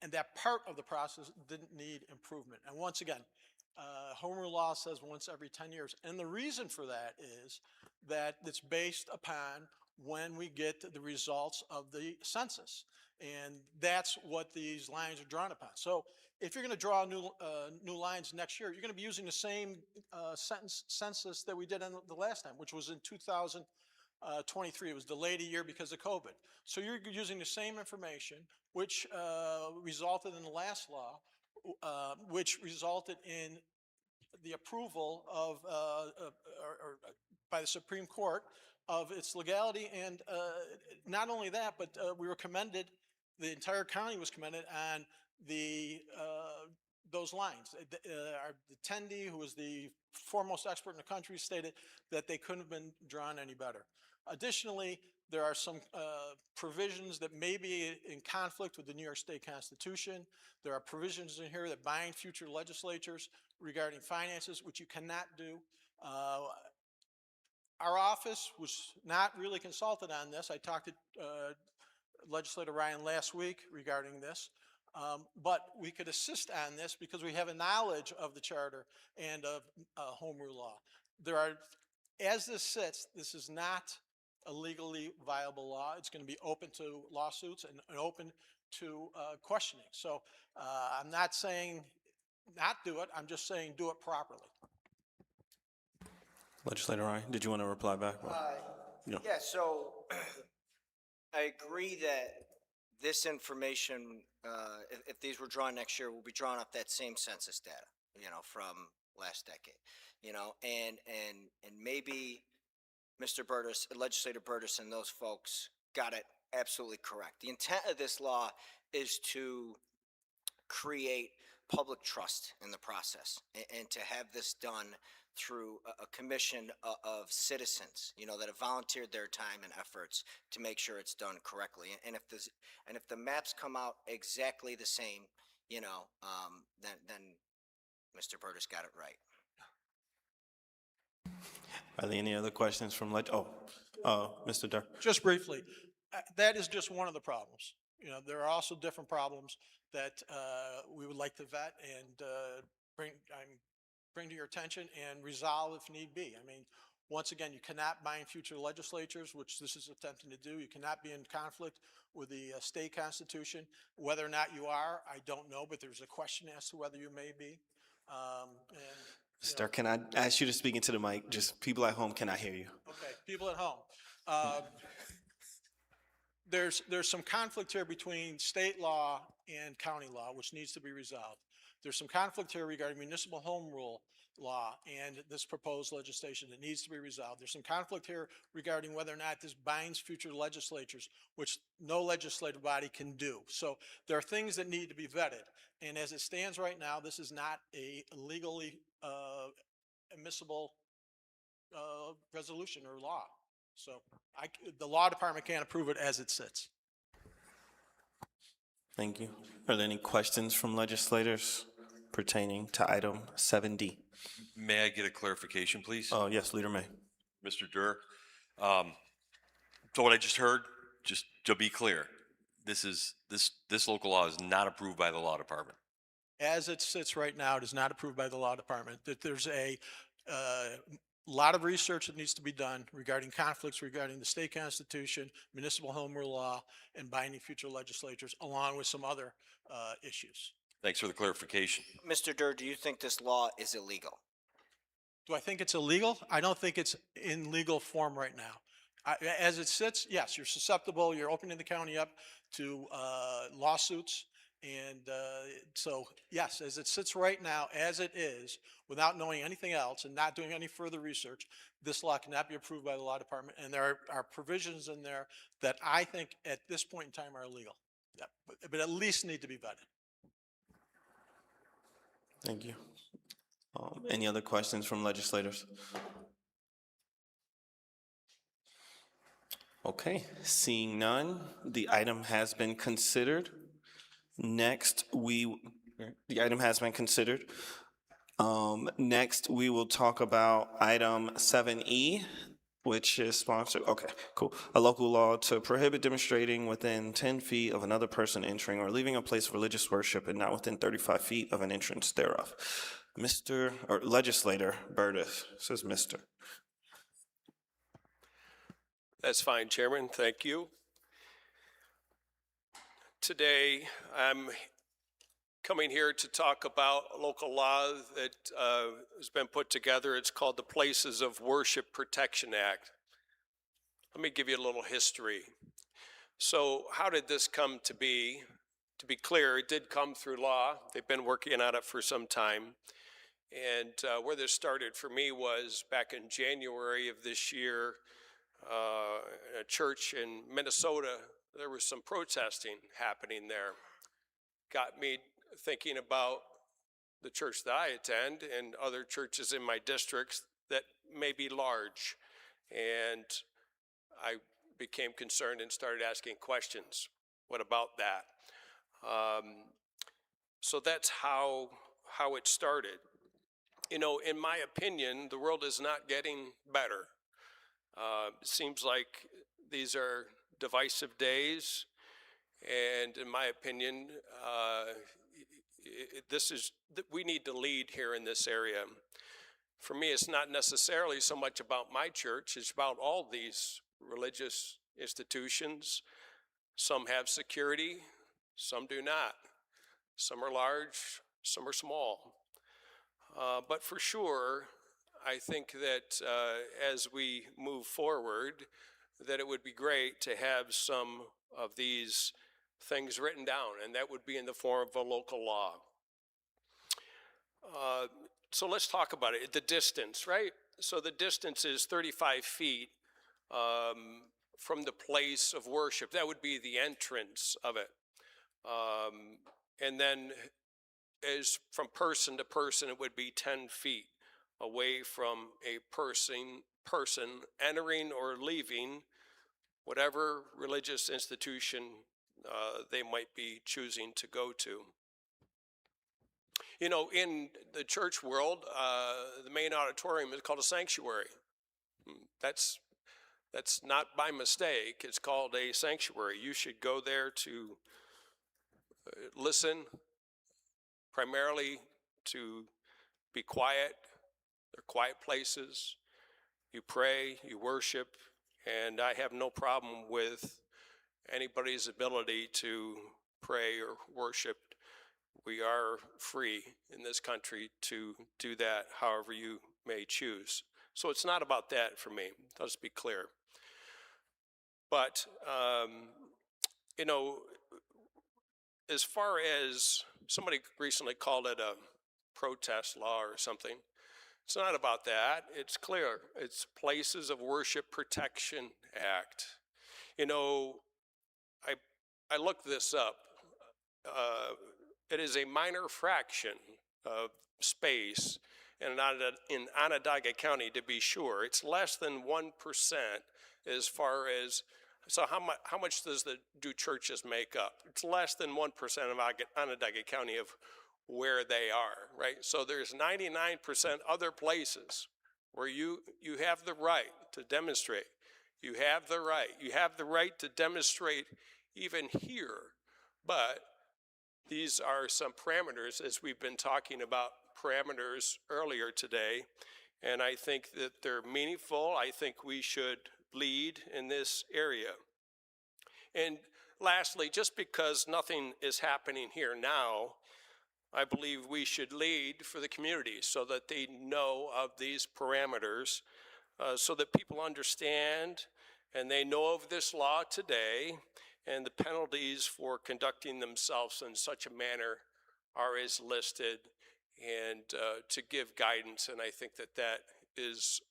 and that part of the process didn't need improvement. And once again, home rule law says once every 10 years. And the reason for that is that it's based upon when we get the results of the census. And that's what these lines are drawn upon. So if you're going to draw new lines next year, you're going to be using the same census that we did in the last time, which was in 2023. It was delayed a year because of COVID. So you're using the same information, which resulted in the last law, which resulted in the approval of, or by the Supreme Court of its legality. And not only that, but we were commended, the entire county was commended on those lines. Our attendee, who was the foremost expert in the country, stated that they couldn't have been drawn any better. Additionally, there are some provisions that may be in conflict with the New York State Constitution. There are provisions in here that bind future legislatures regarding finances, which you cannot do. Our office was not really consulted on this. I talked to Legislator Ryan last week regarding this, but we could assist on this because we have a knowledge of the charter and of home rule law. There are, as this sits, this is not a legally viable law. It's going to be open to lawsuits and open to questioning. So I'm not saying not do it. I'm just saying do it properly. Legislator Ryan, did you want to reply back? Yeah, so I agree that this information, if these were drawn next year, will be drawn off that same census data, from last decade, and maybe Mr. Burtis, Legislator Burtis, and those folks got it absolutely correct. The intent of this law is to create public trust in the process and to have this done through a commission of citizens, that have volunteered their time and efforts to make sure it's done correctly. And if the maps come out exactly the same, then Mr. Burtis got it right. Are there any other questions from Mr. Durr? Just briefly, that is just one of the problems. There are also different problems that we would like to vet and bring to your attention and resolve if need be. I mean, once again, you cannot bind future legislatures, which this is attempting to do. You cannot be in conflict with the state constitution. Whether or not you are, I don't know, but there's a question as to whether you may be. Mr. Can I ask you to speak into the mic? Just people at home cannot hear you. Okay, people at home. There's some conflict here between state law and county law, which needs to be resolved. There's some conflict here regarding municipal home rule law and this proposed legislation that needs to be resolved. There's some conflict here regarding whether or not this binds future legislatures, which no legislative body can do. So there are things that need to be vetted. And as it stands right now, this is not a legally admissible resolution or law. So the law department can't approve it as it sits. Thank you. Are there any questions from legislators pertaining to item 7D? May I get a clarification, please? Yes, Leader May. Mr. Durr, so what I just heard, just to be clear, this local law is not approved by the law department. as it sits right now, it is not approved by the law department, that there's a lot of research that needs to be done regarding conflicts regarding the state constitution, municipal home rule law, and binding future legislatures, along with some other issues. Thanks for the clarification. Mr. Durr, do you think this law is illegal? Do I think it's illegal? I don't think it's in legal form right now. As it sits, yes, you're susceptible. You're opening the county up to lawsuits. And so, yes, as it sits right now, as it is, without knowing anything else and not doing any further research, this law cannot be approved by the law department. And there are provisions in there that I think at this point in time are illegal, yeah, but at least need to be vetted. Thank you. Any other questions from legislators? Okay, seeing none, the item has been considered. Next, the item has been considered. Next, we will talk about item 7E, which is sponsored, okay, cool. A local law to prohibit demonstrating within 10 feet of another person entering or leaving a place of religious worship and not within 35 feet of an entrance thereof. Legislator Burtis, says Mr. That's fine, Chairman. Thank you. Today, I'm coming here to talk about a local law that has been put together. It's called the Places of Worship Protection Act. Let me give you a little history. So how did this come to be? To be clear, it did come through law. They've been working on it for some time. And where this started for me was back in January of this year, a church in Minnesota, there was some protesting happening there. Got me thinking about the church that I attend and other churches in my districts that may be large. And I became concerned and started asking questions. What about that? So that's how it started. You know, in my opinion, the world is not getting better. It seems like these are divisive days, and in my opinion, we need to lead here in this area. For me, it's not necessarily so much about my church, it's about all these religious institutions. Some have security, some do not. Some are large, some are small. But for sure, I think that as we move forward, that it would be great to have some of these things written down, and that would be in the form of a local law. So let's talk about it. The distance, right? So the distance is 35 feet from the place of worship. That would be the entrance of it. And then as from person to person, it would be 10 feet away from a person entering or leaving whatever religious institution they might be choosing to go to. You know, in the church world, the main auditorium is called a sanctuary. That's not by mistake. It's called a sanctuary. You should go there to listen, primarily to be quiet. They're quiet places. You pray, you worship, and I have no problem with anybody's ability to pray or worship. We are free in this country to do that however you may choose. So it's not about that for me. Let's be clear. But, you know, as far as somebody recently called it a protest law or something, it's not about that. It's clear. It's Places of Worship Protection Act. You know, I looked this up. It is a minor fraction of space in Onondaga County, to be sure. It's less than 1% as far as, so how much do churches make up? It's less than 1% of Onondaga County of where they are, right? So there's 99% other places where you have the right to demonstrate. You have the right. You have the right to demonstrate even here, but these are some parameters, as we've been talking about parameters earlier today, and I think that they're meaningful. I think we should lead in this area. And lastly, just because nothing is happening here now, I believe we should lead for the community so that they know of these parameters, so that people understand and they know of this law today, and the penalties for conducting themselves in such a manner are as listed, and to give guidance. And I think that that is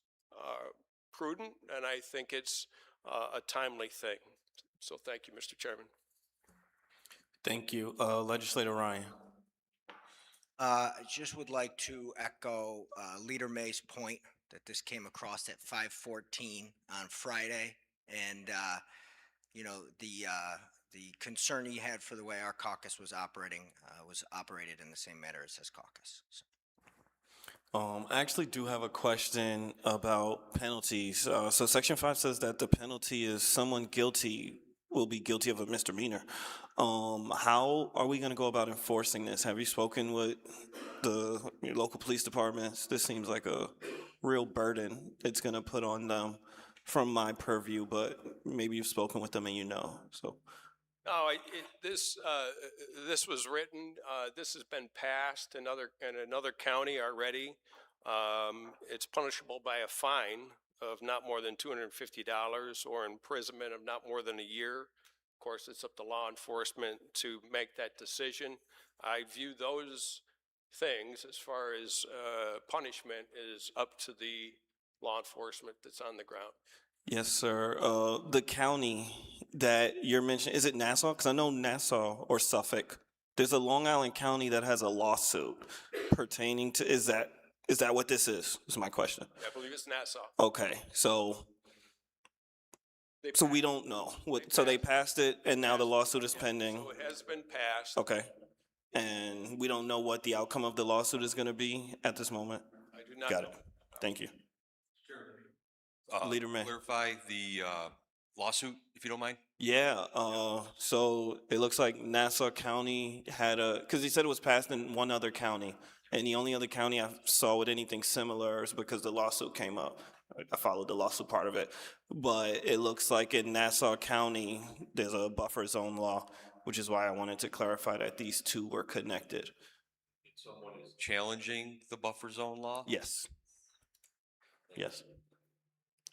prudent, and I think it's a timely thing. So thank you, Mr. Chairman. Thank you. Legislator Ryan. I just would like to echo Leader May's point that this came across at 5:14 on Friday, and you know, the concern he had for the way our caucus was operated in the same manner as his caucus. So. I actually do have a question about penalties. So Section 5 says that the penalty is someone guilty will be guilty of a misdemeanor. How are we going to go about enforcing this? Have you spoken with your local police departments? This seems like a real burden it's going to put on them from my purview, but maybe you've spoken with them and you know. So. No, this was written. This has been passed in another county already. It's punishable by a fine of not more than $250 or imprisonment of not more than a year. Of course, it's up to law enforcement to make that decision. I view those things as far as punishment is up to the law enforcement that's on the ground. Yes, sir. The county that you're mentioning, is it Nassau? Because I know Nassau or Suffolk. There's a Long Island county that has a lawsuit pertaining to, is that what this is? Is my question. I believe it's Nassau. Okay, so we don't know. So they passed it and now the lawsuit is pending. So it has been passed. Okay. And we don't know what the outcome of the lawsuit is going to be at this moment? I do not Got know. it. Thank you. Leader May. Clarify the lawsuit, if you don't mind. Yeah, so it looks like Nassau County had because he said it was passed in one other county, and the only other county I saw with anything similar is because the lawsuit came up. I followed the lawsuit part of it, but it looks like in Nassau County, there's a buffer zone law, which is why I wanted to clarify that these two were connected. Someone is challenging the buffer zone law? Yes. Yes.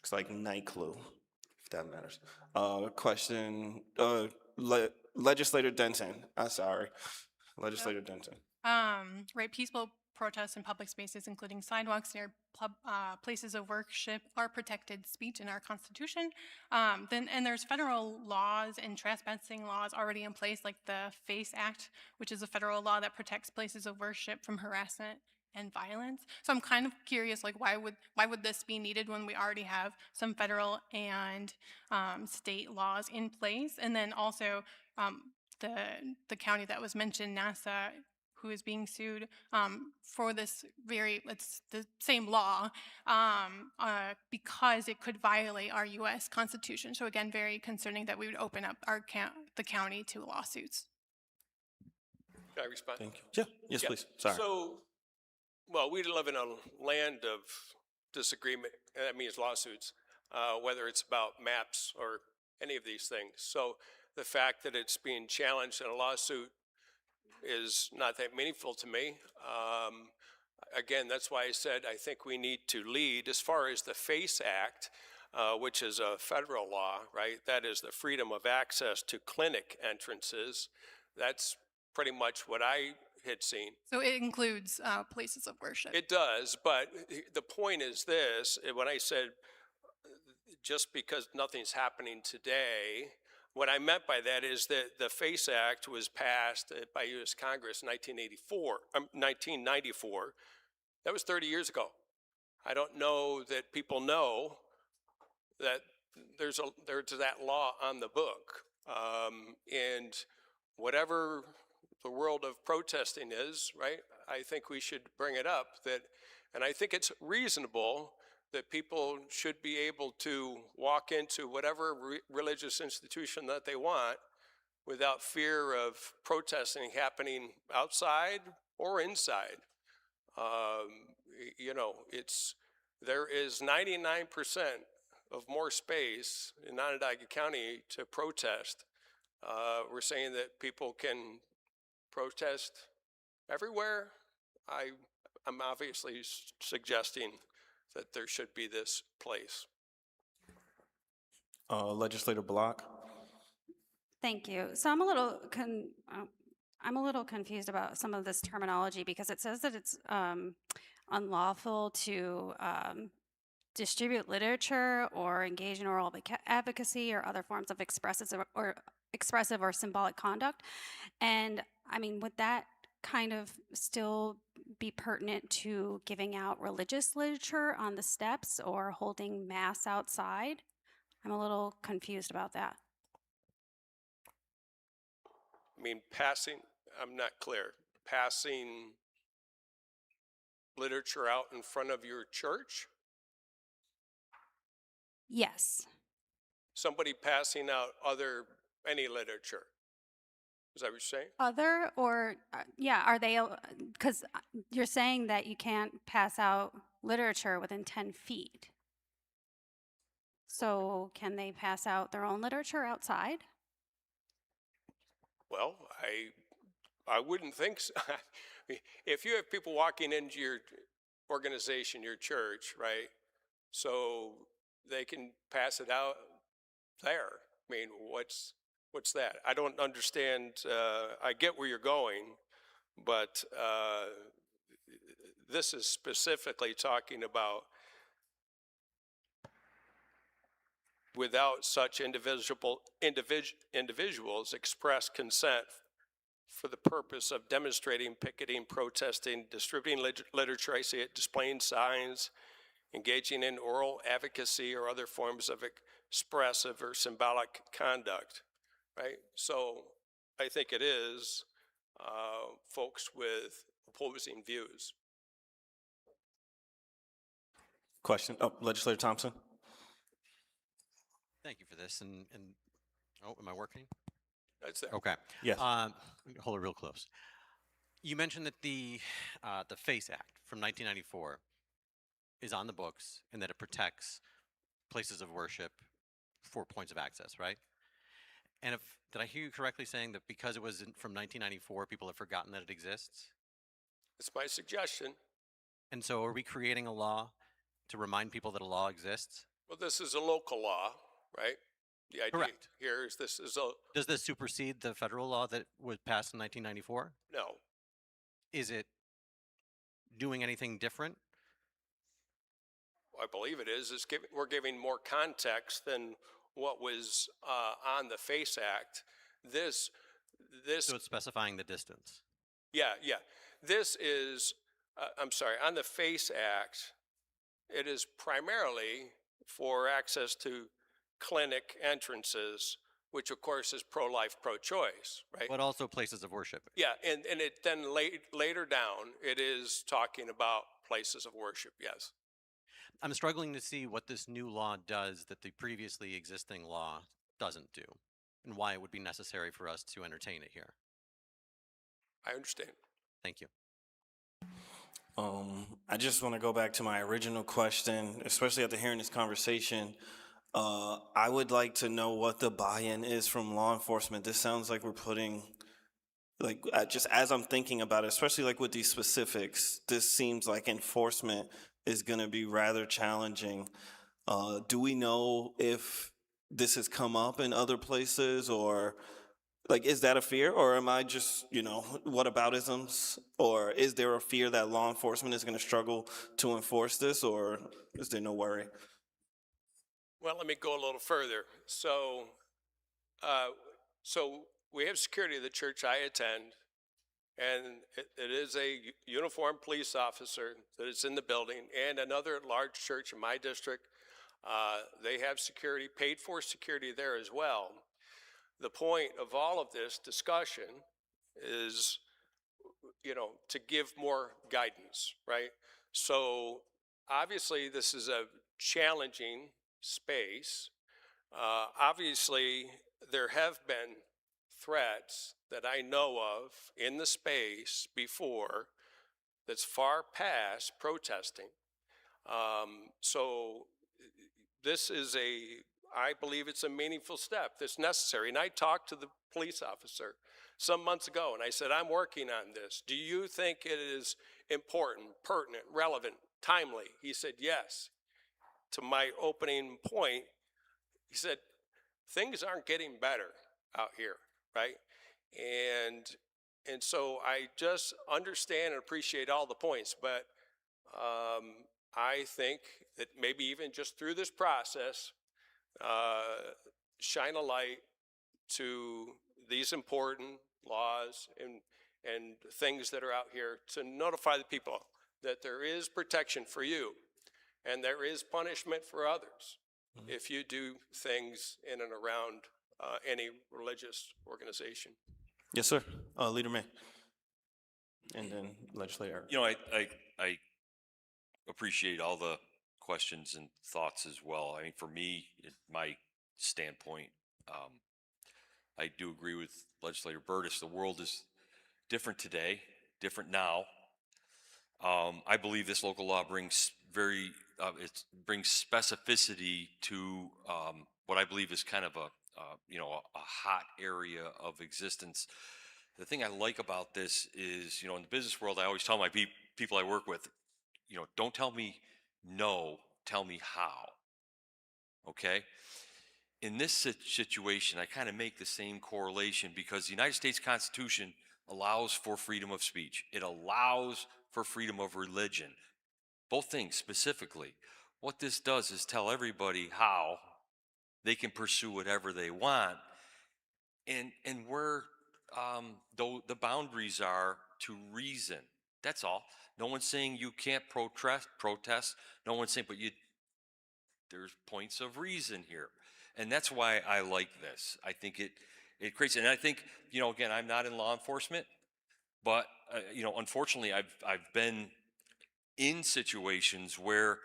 It's like night clue, if that matters. Question, Legislator Denton. I'm sorry, Legislator Denton. Right, peaceful protests in public spaces, including sidewalks near places of worship, are protected speech in our Constitution. And there's federal laws and trespassing laws already in place, like the FACE Act, which is a federal law that protects places of worship from harassment and violence. So I'm kind of curious, like, why would this be needed when we already have some federal and state laws in place? And then also the county that was mentioned, Nassau, who is being sued for this it's the same law because it could violate our U.S. Constitution. So again, very concerning that we would open up the county to lawsuits. Can I respond? Thank you. Yeah. Yes, please. Sorry. So, well, we live in a land of disagreement, and that means lawsuits, whether it's about maps or any of these things. So the fact that it's being challenged in a lawsuit is not that meaningful to me. Again, that's why I said I think we need to lead as far as the FACE Act, which is a federal law, right? That is the freedom of access to clinic entrances. That's pretty much what I had seen. So it includes places of worship. It does, but the point is this, when I said just because nothing's happening today, what I meant by that is that the FACE Act was passed by U.S. Congress in 1994. That was 30 years ago. I don't know that people know that there's that law on the book. And whatever the world of protesting is, right, I think we should bring it up. And I think it's reasonable that people should be able to walk into whatever religious institution that they want without fear of protesting happening outside or inside. You know, there is 99% of more space in Onondaga County to protest. We're saying that people can protest everywhere. I'm obviously suggesting that there should be this place. Legislator Block. Thank you. So I'm a little confused about some of this terminology because it says that it's unlawful to distribute literature or engage in oral advocacy or other forms of expressive or symbolic conduct. And I mean, would that kind of still be pertinent to giving out religious literature on the steps or holding mass outside? I'm a little confused about that. I mean, I'm not clear, passing literature out in front of your church? Yes. Somebody passing out any literature? Is that what you're saying? Other or, yeah, are they, because you're saying that you can't pass out literature within 10 feet. So can they pass out their own literature outside? Well, I wouldn't think so. If you have people walking into your organization, your church, right, so they can pass it out there. I mean, what's that? I don't understand. I get where you're going, but this is specifically talking about without such individuals express consent for the purpose of demonstrating, picketing, protesting, distributing literature, I see it, displaying signs, engaging in oral advocacy or other forms of expressive or symbolic conduct, right? So I think it is folks with opposing views. Question. Oh, Legislator Thompson. Thank you for this. And oh, am I working? That's there. Okay. Yes. Hold it real close. You mentioned that the FACE Act from 1994 is on the books and that it protects places of worship for points of access, right? And did I hear you correctly saying that because it was from 1994, people have forgotten that it exists? It's my suggestion. And so are we creating a law to remind people that a law exists? Well, this is a local law, right? The idea Correct. here is this is Does this supersede the federal law that was passed in 1994? no. Is it doing anything different? I believe it is. We're giving more context than what was on the FACE Act. This. So it's specifying the distance. Yeah. This is, I'm sorry, on the FACE Act, it is primarily for access to clinic entrances, which of course is pro-life, pro-choice, right? But also places of worship. Yeah, and it then later down, it is talking about places of worship, yes. I'm struggling to see what this new law does that the previously existing law doesn't do, and why it would be necessary for us to entertain it here. I understand. Thank you. I just want to go back to my original question, especially after hearing this conversation. I would like to know what the buy-in is from law enforcement. This sounds like we're putting, just as I'm thinking about it, especially like with these specifics, this seems like enforcement is going to be rather challenging. Do we know if this has come up in other places, or is that a fear, or am I just, whataboutisms, or is there a fear that law enforcement is going to struggle to enforce this, or is there no worry? Well, let me go a little further. So we have security of the church I attend, and it is a uniformed police officer that is in the building, and another large church in my district. They have security, paid for security there as well. The point of all of this discussion is, to give more guidance, right? So obviously this is a challenging space. Obviously there have been threats that I know of in the space before that's far past protesting. So this is I believe it's a meaningful step that's necessary. And I talked to the police officer some months ago and I said, I'm working on this. Do you think it is important, pertinent, relevant, timely? He said, yes. To my opening point, he said, things aren't getting better out here, right? And so I just understand and appreciate all the points, but I think that maybe even just through this process, shine a light to these important laws and things that are out here to notify the people that there is protection for you and there is punishment for others if you do things in and around any religious organization. Yes, sir. Leader May. And then Legislator. You know, I appreciate all the questions and thoughts as well. I mean, for me, my standpoint, I do agree with Legislator Burtis. The world is different today, different now. I believe this local law brings it brings specificity to what I believe is kind of a hot area of existence. The thing I like about this is, in the business world, I always tell my people I work with, don't tell me no, tell me how. Okay? In this situation, I kind of make the same correlation because the United States Constitution allows for freedom of speech. It allows for freedom of religion. Both things specifically. What this does is tell everybody how they can pursue whatever they want and where the boundaries are to reason. That's all. No one's saying you can't protest. No one's saying, but there's points of reason here. And that's why I like this. I think it creates, and I think, again, I'm not in law enforcement, but, unfortunately, I've been in situations where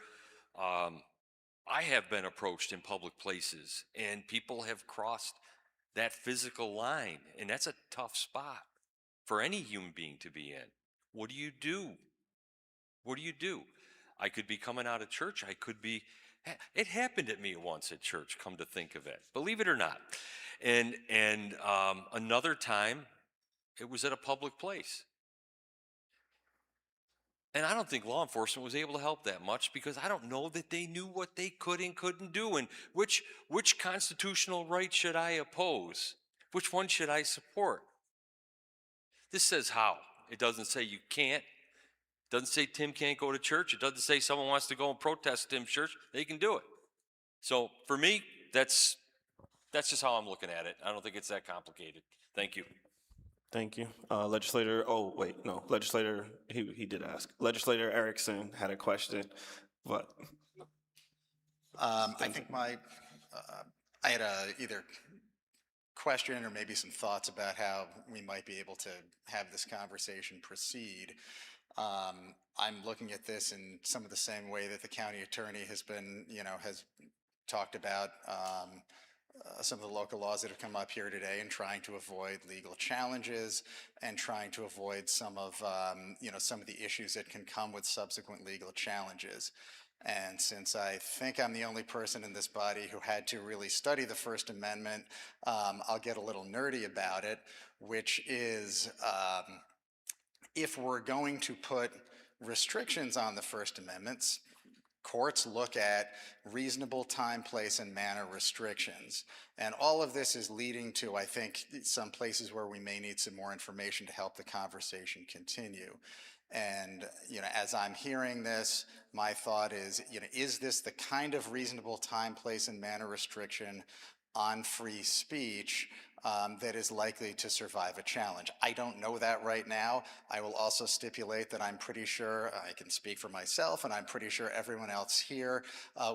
I have been approached in public places and people have crossed that physical line. And that's a tough spot for any human being to be in. What do you do? What do you do? I could be coming out of church. It happened at me once at church, come to think of it, believe it or not. And another time, it was at a public place. And I don't think law enforcement was able to help that much because I don't know that they knew what they could and couldn't do. And which constitutional right should I oppose? Which one should I support? This says how. It doesn't say you can't. It doesn't say Tim can't go to church. It doesn't say someone wants to go and protest Tim's church. They can do it. So for me, that's just how I'm looking at it. I don't think it's that complicated. Thank you. Thank you. Legislator, Legislator, he did ask. Legislator Erickson had a question, but. I think I had either question or maybe some thoughts about how we might be able to have this conversation proceed. I'm looking at this in some of the same way that the county attorney has been, has talked about some of the local laws that have come up here today and trying to avoid legal challenges and trying to avoid some of the issues that can come with subsequent legal challenges. And since I think I'm the only person in this body who had to really study the First Amendment, I'll get a little nerdy about it, which is if we're going to put restrictions on the First Amendment, courts look at reasonable time, place, and manner restrictions. And all of this is leading to, I think, some places where we may need some more information to help the conversation continue. And, as I'm hearing this, my thought is this the kind of reasonable time, place, and manner restriction on free speech that is likely to survive a challenge? I don't know that right now. I will also stipulate that I'm pretty sure, I can speak for myself, and I'm pretty sure everyone else here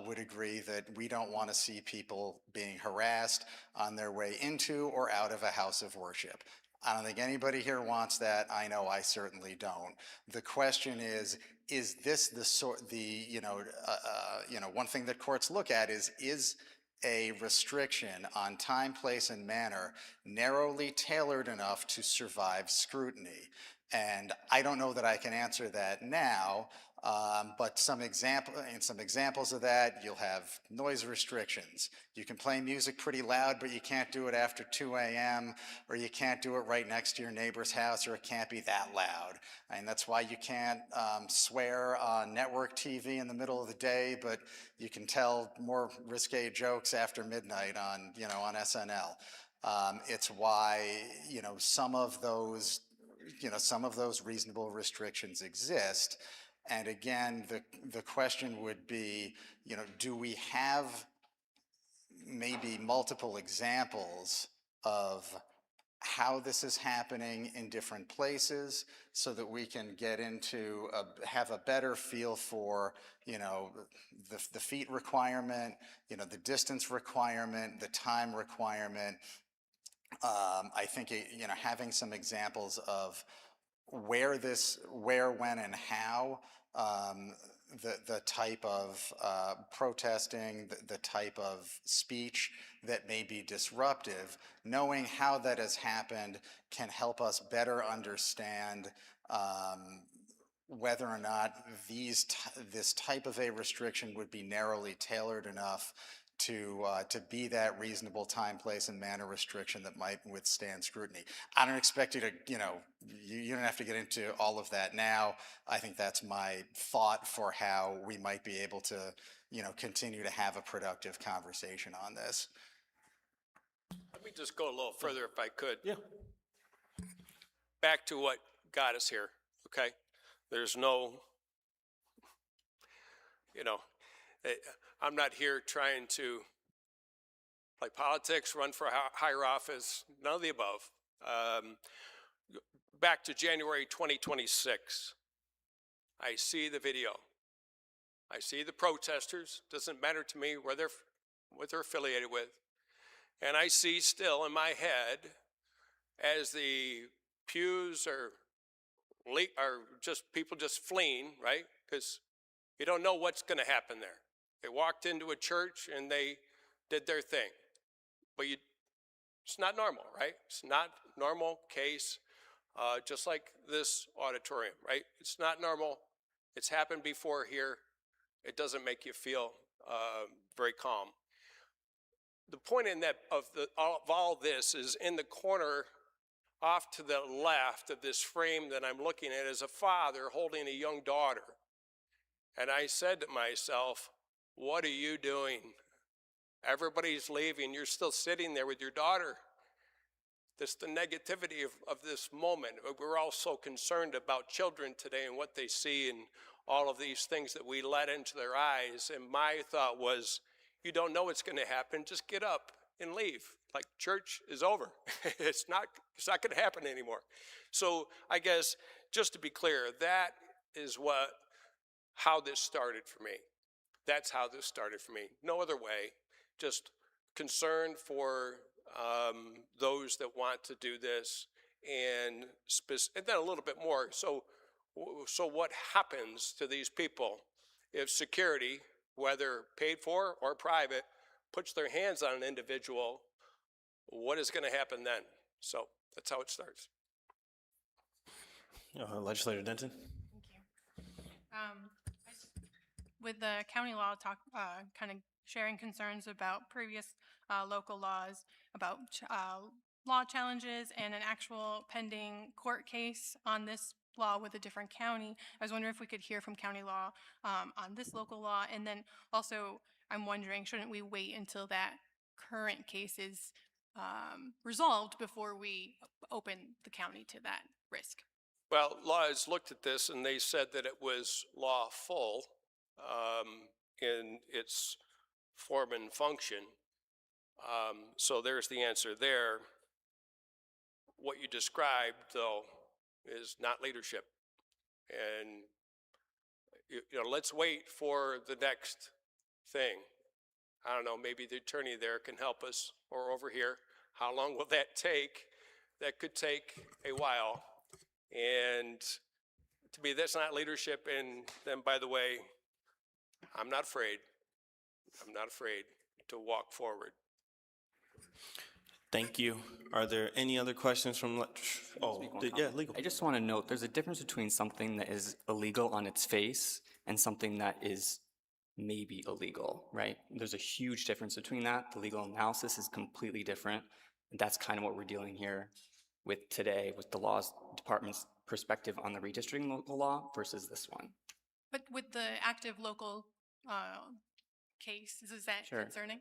would agree that we don't want to see people being harassed on their way into or out of a house of worship. I don't think anybody here wants that. I know I certainly don't. The question is this one thing that courts look at is a restriction on time, place, and manner narrowly tailored enough to survive scrutiny? And I don't know that I can answer that now, but some examples of that, you'll have noise restrictions. You can play music pretty loud, but you can't do it after 2 a.m., or you can't do it right next to your neighbor's house, or it can't be that loud. And that's why you can't swear on network TV in the middle of the day, but you can tell more risque jokes after midnight on, on SNL. It's why, some of those reasonable restrictions exist. And again, the question would be, do we have maybe multiple examples of how this is happening in different places so that we can get into, have a better feel for, the feet requirement, the distance requirement, the time requirement. I think, having some examples of where, when, and how the type of protesting, the type of speech that may be disruptive, knowing how that has happened can help us better understand whether or not this type of a restriction would be narrowly tailored enough to be that reasonable time, place, and manner restriction that might withstand scrutiny. I don't expect you to, you don't have to get into all of that now. I think that's my thought for how we might be able to, continue to have a productive conversation on this. Let me just go a little further if I could. Yeah. Back to what got us here, okay? There's no, I'm not here trying to play politics, run for higher office, none of the above. Back to January 2026, I see the video. I see the protesters, doesn't matter to me what they're affiliated with. And I see still in my head as the pews are just people just fleeing, right? Because you don't know what's going to happen there. They walked into a church and they did their thing. But it's not normal, right? It's not normal case, just like this auditorium, right? It's not normal. It's happened before here. It doesn't make you feel very calm. The point of all this is in the corner off to the left of this frame that I'm looking at is a father holding a young daughter. And I said to myself, what are you doing? Everybody's leaving. You're still sitting there with your daughter. This the negativity of this moment. We're all so concerned about children today and what they see and all of these things that we let into their eyes. And my thought was, you don't know what's going to happen. Just get up and leave. Like church is over. It's not going to happen anymore. So I guess just to be clear, that is how this started for me. That's how this started for me. No other way. Just concern for those that want to do this, and then a little bit more. So what happens to these people if security, whether paid for or private, puts their hands on an individual? What is going to happen then? So that's how it starts. Legislator Denton. Thank you. With the county law kind of sharing concerns about previous local laws, about law challenges and an actual pending court case on this law with a different county. I was wondering if we could hear from county law on this local law. And then also, I'm wondering, shouldn't we wait until that current case is resolved before we open the county to that risk? Well, law has looked at this and they said that it was lawful in its form and function. So there's the answer there. What you described, though, is not leadership. And let's wait for the next thing. I don't know, maybe the attorney there can help us, or over here. How long will that take? That could take a while. And to me, that's not leadership. And then, by the way, I'm not afraid. I'm not afraid. to walk forward. Thank you. Are there any other questions from, legal. I just want to note, there's a difference between something that is illegal on its face and something that is maybe illegal, right? There's a huge difference between that. The legal analysis is completely different. And that's kind of what we're dealing here with today, with the laws department's perspective on the redistricting local law versus this one. But with the active local case, is that Sure. concerning?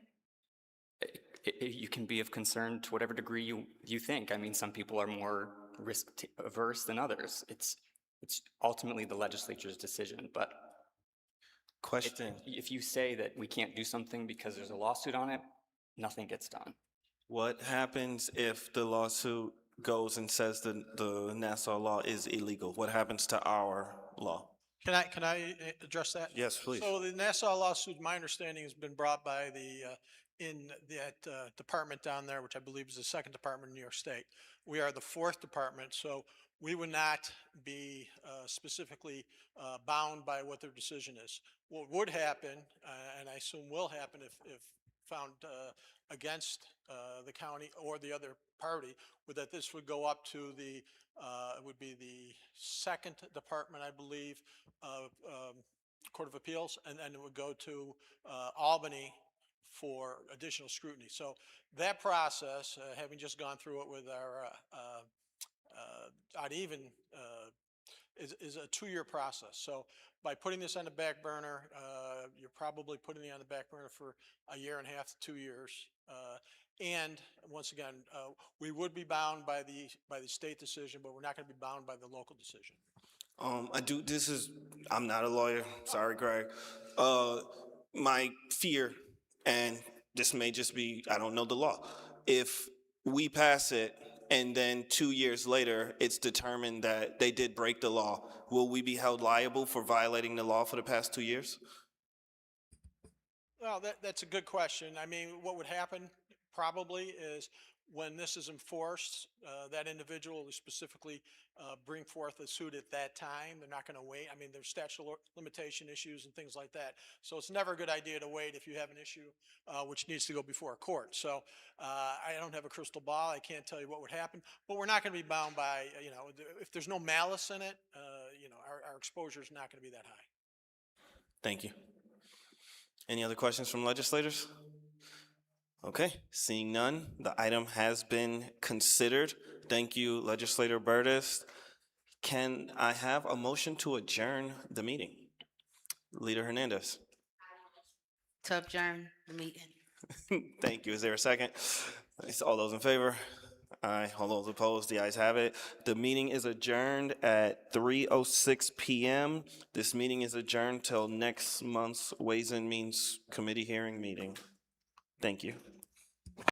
You can be of concern to whatever degree you think. I mean, some people are more risk averse than others. It's ultimately the legislature's decision, but Question. if you say that we can't do something because there's a lawsuit on it, nothing gets done. What happens if the lawsuit goes and says the Nassau law is illegal? What happens to our law? Can I address that? Yes, please. So the Nassau lawsuit, my understanding, has been brought by in that department down there, which I believe is the second department in New York State. We are the fourth department, so we would not be specifically bound by what their decision is. What would happen, and I assume will happen if found against the county or the other party, would that this would go up to it would be the second department, I believe, of Court of Appeals, and then it would go to Albany for additional scrutiny. So that process, having just gone through it with our odd even, is a 2-year process. So by putting this on the back burner, you're probably putting it on the back burner for 1.5 years to 2 years. And once again, we would be bound by the state decision, but we're not going to be bound by the local decision. I'm not a lawyer, sorry, Greg. My fear, and this may just be, I don't know the law. If we pass it and then 2 years later, it's determined that they did break the law, will we be held liable for violating the law for the past 2 years? Well, that's a good question. I mean, what would happen probably is when this is enforced, that individual will specifically bring forth a suit at that time. They're not going to wait. I mean, there's statute of limitation issues and things like that. So it's never a good idea to wait if you have an issue which needs to go before a court. So I don't have a crystal ball. I can't tell you what would happen, but we're not going to be bound by, if there's no malice in it, our exposure is not going to be that high. Thank you. Any other questions from legislators? Okay, seeing none, the item has been considered. Thank you, Legislator Burtis. Can I have a motion to adjourn the meeting? Leader Hernandez. To adjourn the meeting. Thank you. Is there a second? All those in favor? Aye. All those opposed? The ayes have it. The meeting is adjourned at 3:06 p.m. This meeting is adjourned till next month's Ways and Means Committee hearing meeting. Thank you.